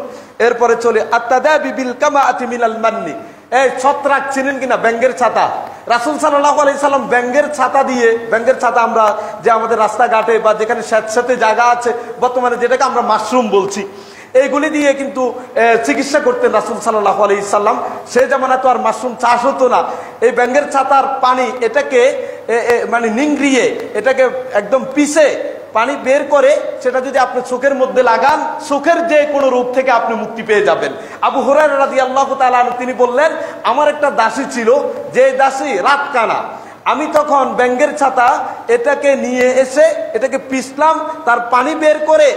এরপরে চলে আত-তাদাবি বিল কামাআতি মিনাল মান্নি। এই ছত্রাক চিনেন কিনা, ব্যাঙের ছাতা। রাসূল সাল্লাল্লাহু আলাইহি সাল্লাম ব্যাঙের ছাতা দিয়ে, ব্যাঙের ছাতা আমরা যে আমাদের রাস্তাঘাটে বা যেখানে স্যাঁতস্যাঁতে জায়গা আছে, বর্তমানে যেটাকে আমরা মাশরুম বলছি, এইগুলি দিয়ে কিন্তু চিকিৎসা করতেন রাসূল সাল্লাল্লাহু আলাইহি সাল্লাম। সেই জামানা তো আর মাশরুম চাষ হতো না। এই ব্যাঙের ছাতার পানি এটাকে মানে নিংড়িয়ে এটাকে একদম পিষে পানি বের করে সেটা যদি আপনি চোখের মধ্যে লাগান, চোখের যে কোনো রোগ থেকে আপনি মুক্তি পেয়ে যাবেন। আবু হুরায়রা রাদিয়াল্লাহু তাআলা আনহু তিনি বললেন, আমার একটা দাসী ছিল, যে দাসী রাত কানা। আমি তখন ব্যাঙের ছাতা এটাকে নিয়ে এসে এটাকে পিষলাম, তার পানি বের করে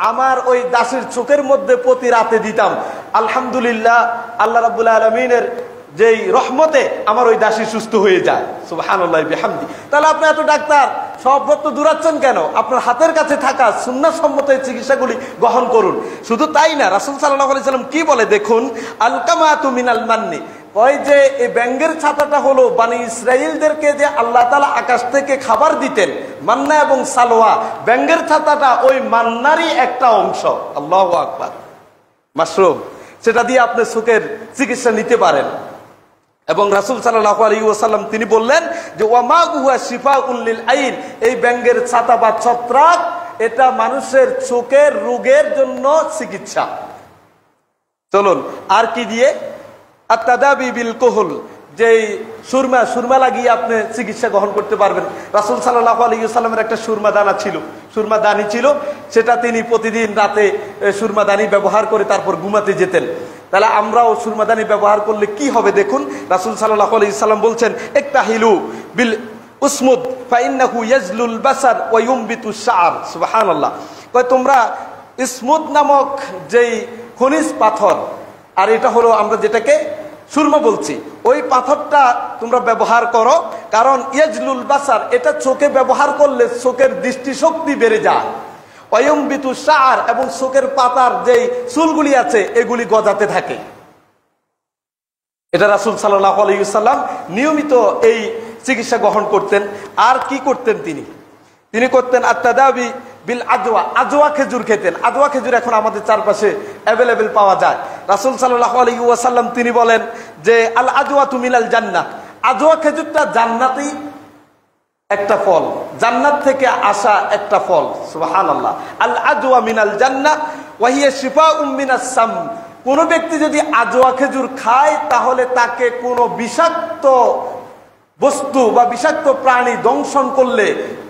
আমার ওই দাসীর চোখের মধ্যে প্রতি রাতে দিতাম। আলহামদুলিল্লাহ, আল্লাহ রাব্বুল আলামিনের যেই রহমতে আমার ওই দাসী সুস্থ হয়ে যায়। সুবহানাল্লাহ বিহামদি। তাহলে আপনি এত ডাক্তার সবরত্ব দূরাচ্ছেন কেন? আপনার হাতের কাছে থাকা সুন্নাহ সম্মত এই চিকিৎসাগুলি গ্রহণ করুন। শুধু তাই না, রাসূল সাল্লাল্লাহু আলাইহি সাল্লাম কি বলে দেখুন, আল কামাতু মিনাল মান্নি। ওই যে এই ব্যাঙের ছাতাটা হলো বনি ইসরাইলদেরকে যে আল্লাহ তাআলা আকাশ থেকে খাবার দিতেন, মান্না এবং সালোয়া, ব্যাঙের ছাতাটা ওই মান্নারই একটা অংশ। আল্লাহু আকবার। মাশরুম, সেটা দিয়ে আপনি চোখের চিকিৎসা নিতে পারেন। এবং রাসূল সাল্লাল্লাহু আলাইহি ওয়াসাল্লাম তিনি বললেন যে ওয়ামা হুয়া শিফাউল লিল আইন, এই ব্যাঙের ছাতা বা ছত্রাক এটা মানুষের চোখের রোগের জন্য চিকিৎসা। চলুন আর কি দিয়ে, আত-তাদাবি বিল কুহুল, যেই সুরমা লাগিয়ে আপনি চিকিৎসা গ্রহণ করতে পারবেন। রাসূল সাল্লাল্লাহু আলাইহি ওয়াসাল্লামের একটা সুরমা দানি ছিল, সেটা তিনি প্রতিদিন রাতে সুরমাদানি ব্যবহার করে তারপর ঘুমাতে যেতেন। তাহলে আমরাও সুরমাদানি ব্যবহার করলে কি হবে দেখুন। রাসূল সাল্লাল্লাহু আলাইহি সাল্লাম বলছেন, ইকতাহিলু বিল উসমুদ ফাইন্নাহু ইয়াজলুল বাসার ওয়া ইউমবিতুশ শা'r। সুবহানাল্লাহ। কয় তোমরা ইসমুদ নামক যেই খনিজ পাথর, আর এটা হলো আমরা যেটাকে সুরমা বলছি, ওই পাথরটা তোমরা ব্যবহার করো, কারণ ইয়াজলুল বাসার, এটা চোখে ব্যবহার করলে চোখের দৃষ্টিশক্তি বেড়ে যায়। ওয়ায়ুমবিতুশ শা'r, এবং চোখের পাতার যেই চুলগুলি আছে এগুলি গজাতে থাকে। এটা রাসূল সাল্লাল্লাহু আলাইহি ওয়াসাল্লাম নিয়মিত এই চিকিৎসা গ্রহণ করতেন। আর কি করতেন তিনি করতেন আত-তাদাবি বিল আজওয়া, আজওয়া খেজুর খেতেন। আজওয়া খেজুর এখন আমাদের চারপাশে অ্যাভেলেবেল পাওয়া যায়। রাসূল সাল্লাল্লাহু আলাইহি ওয়াসাল্লাম তিনি বলেন যে আল আজওয়াতু মিনাল জান্নাহ, আজওয়া খেজুরটা জান্নাতি একটা ফল, জান্নাত থেকে আসা একটা ফল। সুবহানাল্লাহ। আল আজওয়া মিনাল জান্নাহ ওয়া হিয়া শিফাউম মিনাস সাম। কোন ব্যক্তি যদি আজওয়া খেজুর খায় তাহলে তাকে কোনো বিষাক্ত বস্তু বা বিষাক্ত প্রাণী দংশন করলে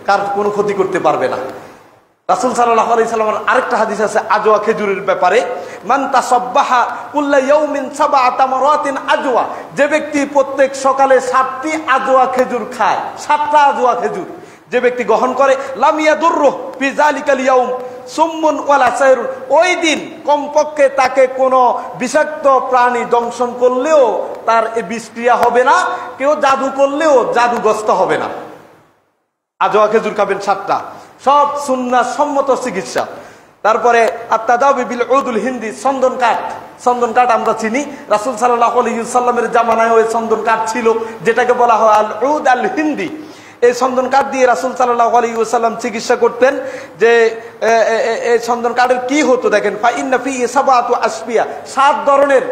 কার কোনো ক্ষতি করতে পারবে না। রাসূল সাল্লাল্লাহু আলাইহি সাল্লামের আরেকটা হাদিস আছে আজওয়া খেজুরের ব্যাপারে, মান তাসাব্বাহা কুল্লা ইয়াউমিন সাবআ তামারাতিন আজওয়া, যে ব্যক্তি প্রত্যেক সকালে 7টি আজওয়া খেজুর খায়, 7টা আজওয়া খেজুর যে ব্যক্তি গ্রহণ করে, লাম ইয়াদুররু ফি যালিকাল ইয়াউম সুম্মুন ওয়ালা সায়রুন, ওই দিন কমপক্ষে তাকে কোনো বিষাক্ত প্রাণী দংশন করলেও তার এই বিষক্রিয়া হবে না, কেউ জাদু করলেও জাদুগ্রস্ত হবে না। আজওয়া খেজুর খাবেন 7টা, সব সুন্নাহ সম্মত চিকিৎসা। তারপরে আত-তাদাবি বিল উদুল হিন্দি, চন্দন কাঠ আমরা চিনি। রাসূল সাল্লাল্লাহু আলাইহি ওয়াসাল্লামের জামানায় ওই চন্দন কাঠ ছিল, যেটাকে বলা হয় আল উদ আল হিন্দি। এই চন্দন কাঠ দিয়ে রাসূল সাল্লাল্লাহু আলাইহি ওয়াসাল্লাম চিকিৎসা করতেন। যে এই চন্দন কাঠের কি হতো দেখেন, ফা ইন্না ফি সাবআতু আসফিয়া, 7 ধরনের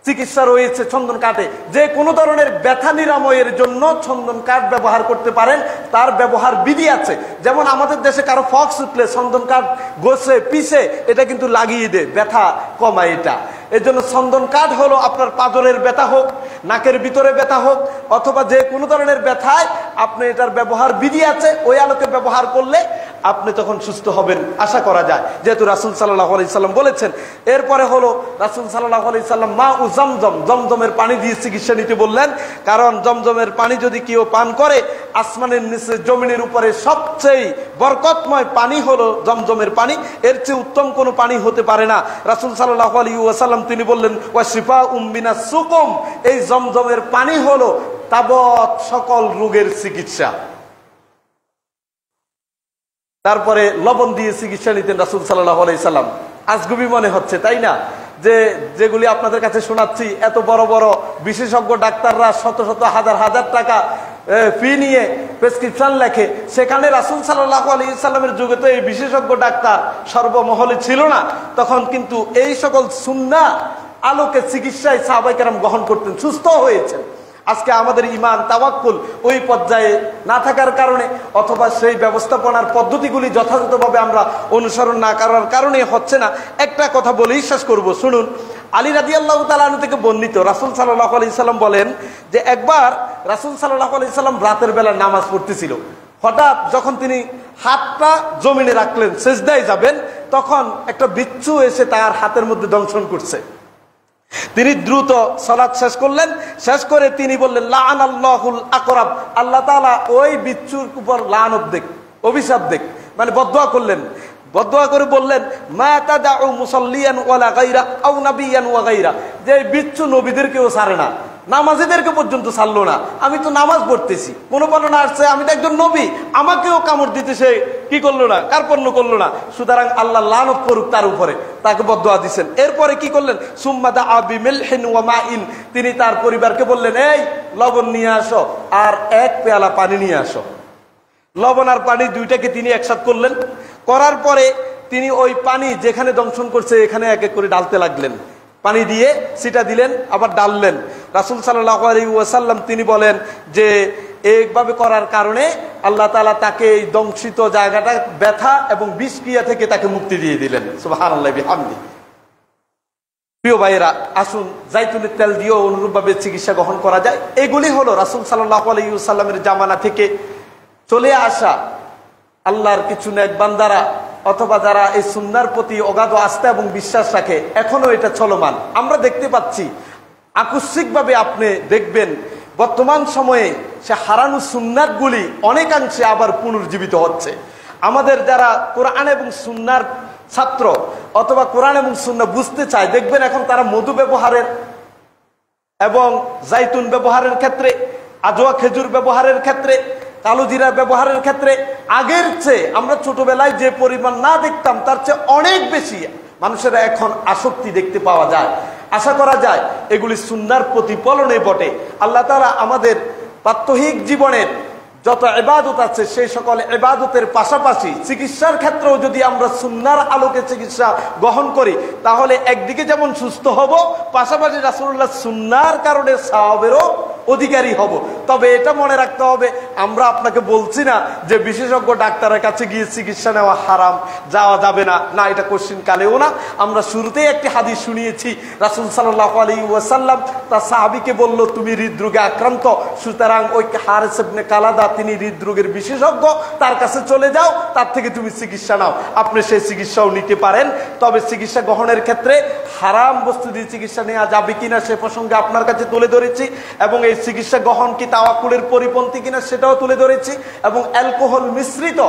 চিকিৎসা রয়েছে চন্দন কাঠে। যে কোনো ধরনের ব্যথা নিরাময়ের জন্য চন্দন কাঠ ব্যবহার করতে পারেন, তার ব্যবহার বিধি আছে। যেমন আমাদের দেশে কারো ফক্স উঠলে চন্দন কাঠ ঘষে পিষে এটা কিন্তু লাগিয়ে দেয়, ব্যথা কমায় এটা। এর জন্য চন্দন কাঠ হলো আপনার পাঁজরের ব্যথা হোক, নাকের ভিতরে ব্যথা হোক, অথবা যে কোনো ধরনের ব্যথায় আপনি এটার ব্যবহার বিধি আছে, ওই আলোকে ব্যবহার করলে আপনি তখন সুস্থ হবেন আশা করা যায়, যেহেতু রাসূল সাল্লাল্লাহু আলাইহি সাল্লাম বলেছেন। এরপরে হলো রাসূল সাল্লাল্লাহু আলাইহি সাল্লাম মা উ জমজম, জমজমের পানি দিয়ে চিকিৎসা নিতে বললেন। কারণ জমজমের পানি যদি কেউ পান করে, আসমানের নিচে জমিনের উপরে সবচেয়ে বরকতময় পানি হলো জমজমের পানি, এর চেয়ে উত্তম কোনো পানি হতে পারে না। রাসূল সাল্লাল্লাহু আলাইহি ওয়াসাল্লাম তিনি বললেন ওয়া শিফাউম মিনাস সুকুম, এই জমজমের পানি হলো তাবৎ সকল রোগের চিকিৎসা। তারপরে লবণ দিয়ে চিকিৎসা নিতেন রাসূল সাল্লাল্লাহু আলাইহি সাল্লাম। আজগুবি মনে হচ্ছে, তাই না, যে যেগুলি আপনাদের কাছে শোনাচ্ছি, এত বড় বড় বিশেষজ্ঞ ডাক্তাররা শত শত হাজার হাজার টাকা ফি নিয়ে প্রেসক্রিপশন লেখে, সেখানে রাসূল সাল্লাল্লাহু আলাইহি সাল্লামের যুগে তো এই বিশেষজ্ঞ ডাক্তার সর্বমহলে ছিল না। তখন কিন্তু এই সকল সুন্নাহ আলোকে চিকিৎসায় সাহাবায়ে কেরাম গ্রহণ করতেন, সুস্থ হয়েছেন। আজকে আমাদের ঈমান তাওয়াক্কুল ওই পর্যায়ে না থাকার কারণে, অথবা সেই ব্যবস্থাপনার পদ্ধতিগুলি যথাযথভাবে আমরা অনুসরণ না করার কারণে হচ্ছে না। একটা কথা বলেই শেষ করব, শুনুন। আলী রাদিয়াল্লাহু তাআলা আনহু থেকে বর্ণিত, রাসূল সাল্লাল্লাহু আলাইহি সাল্লাম বলেন যে একবার রাসূল সাল্লাল্লাহু আলাইহি সাল্লাম রাতের বেলা নামাজ পড়তেছিল। হঠাৎ যখন তিনি হাতটা জমিনে রাখলেন, সিজদায় যাবেন, তখন একটা বিচ্ছু এসে তার হাতের মধ্যে দংশন করছে। তিনি দ্রুত সালাত শেষ করলেন, শেষ করে তিনি বললেন লাআনাল্লাহুল আকরাব, আল্লাহ তাআলা ওই বিচ্ছুর উপর লানত দেখ, অভিশাপ দেখ, মানে বদদুয়া করলেন। বদদুয়া করে বললেন মা তাদাউ মুসাল্লিয়ান ওয়ালা গায়রা আও নাবিয়ান ওয়া গায়রা, যে বিচ্ছু নবীদেরকেও ছাড়ে না, নামাজীদেরকে পর্যন্ত ছাড়লো না। আমি তো নামাজ পড়তেছি, কোনো বর্ণনা আসছে আমি তো একজন নবী, আমাকেও কামড় দিতে সে কি করলো না, কার্পণ্য করলো না, সুতরাং আল্লাহ লানত করুক তার উপরে, তাকে বদদুয়া দিচ্ছেন। এরপরে কি করলেন, সুম্মা দাআ বিমিলহিন ওয়া মাইন, তিনি তার পরিবারকে বললেন এই লবণ নিয়ে আসো আর এক পেয়ালা পানি নিয়ে আসো। লবণ আর পানি দুইটাকে তিনি একসাথে করলেন, করার পরে তিনি ওই পানি যেখানে দংশন করছে এখানে এক এক করে ডালতে লাগলেন, পানি দিয়ে সিটা দিলেন, আবার ডাললেন। রাসূল সাল্লাল্লাহু আলাইহি ওয়াসাল্লাম তিনি বলেন যে এইভাবে করার কারণে আল্লাহ তাআলা তাকে এই দংশিত জায়গাটা ব্যথা এবং বিষক্রিয়া থেকে তাকে মুক্তি দিয়ে দিলেন। সুবহানাল্লাহি বিহামদি। প্রিয় ভাইয়েরা, আসুন জাইতুনের তেল দিয়েও অনুরূপভাবে চিকিৎসা গ্রহণ করা যায়। এগুলি হলো রাসূল সাল্লাল্লাহু আলাইহি ওয়াসাল্লামের জামানা থেকে চলে আসা আল্লাহর কিছু নেক বান্দারা, অথবা যারা এই সুন্নাহর প্রতি অগাধ আস্থা এবং বিশ্বাস রাখে, এখনো এটা চলমান। আমরা দেখতে পাচ্ছি আকস্মিকভাবে আপনি দেখবেন বর্তমান সময়ে সে হারানো সুন্নাতগুলি অনেকাংশে আবার পুনর্জীবিত হচ্ছে। আমাদের যারা কোরআন এবং সুন্নাহর ছাত্র, অথবা কোরআন এবং সুন্নাহ বুঝতে চায়, দেখবেন এখন তারা মধু ব্যবহারের এবং জাইতুন ব্যবহারের ক্ষেত্রে, আজওয়া খেজুর ব্যবহারের ক্ষেত্রে, কালো জিরা ব্যবহারের ক্ষেত্রে আগের চেয়ে আমরা ছোটবেলায় যে পরিমাণ না দেখতাম তার চেয়ে অনেক বেশি মানুষেরা এখন আসক্তি দেখতে পাওয়া যায়। আশা করা যায় এগুলি সুন্নাহর প্রতিফলনে বটে। আল্লাহ তাআলা আমাদের প্রাত্যহিক জীবনের যত ইবাদত আছে সেই সকল ইবাদতের পাশাপাশি চিকিৎসার ক্ষেত্রেও যদি আমরা সুন্নাহর আলোকে চিকিৎসা গ্রহণ করি, তাহলে একদিকে যেমন সুস্থ হব, পাশাপাশি রাসূলুল্লাহ সুন্নাহর কারণে সওয়াবেরও অধিকারী হব। তবে এটা মনে রাখতে হবে, আমরা আপনাকে বলছি না যে বিশেষজ্ঞ ডাক্তারের কাছে গিয়ে চিকিৎসা নেওয়া হারাম, যাওয়া যাবে না, না, এটা কোশ্চিন কালেও না। আমরা শুরুতেই একটি হাদিস শুনিয়েছি, রাসূল সাল্লাল্লাহু আলাইহি ওয়াসাল্লাম তার সাহাবীকে বলল তুমি হৃদরোগে আক্রান্ত, সুতরাং ওই হারিস ইবনে কালাদা তিনি হৃদরোগের বিশেষজ্ঞ, তার কাছে চলে যাও, তার থেকে তুমি চিকিৎসা নাও। আপনি সেই চিকিৎসাও নিতে পারেন, তবে চিকিৎসা গ্রহণের ক্ষেত্রে হারাম বস্তু দিয়ে চিকিৎসা নেওয়া যাবে কিনা সে প্রসঙ্গে আপনার কাছে তুলে ধরেছি, এবং এই চিকিৎসা গ্রহণ কি তাওয়াক্কুলের পরিপন্থী কিনা সেটাও তুলে ধরেছি, এবং অ্যালকোহল মিশ্রিত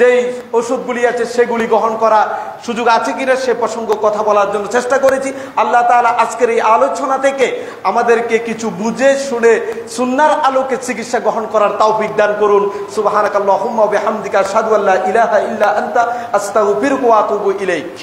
যেই ওষুধগুলি আছে সেগুলি গ্রহণ করা সুযোগ আছে কিনা সে প্রসঙ্গে কথা বলার জন্য চেষ্টা করেছি। আল্লাহ তাআলা আজকের এই আলোচনা থেকে আমাদেরকে কিছু বুঝে শুনে সুন্নাহর আলোকে চিকিৎসা গ্রহণ করার তৌফিক দান করুন। সুবহানাকাল্লাহুম্মা ওয়া বিহামদিকা আশহাদু আল্লা ইলাহা ইল্লা আনতা আস্তাগফিরুকা ওয়া আতুবু ইলাইক।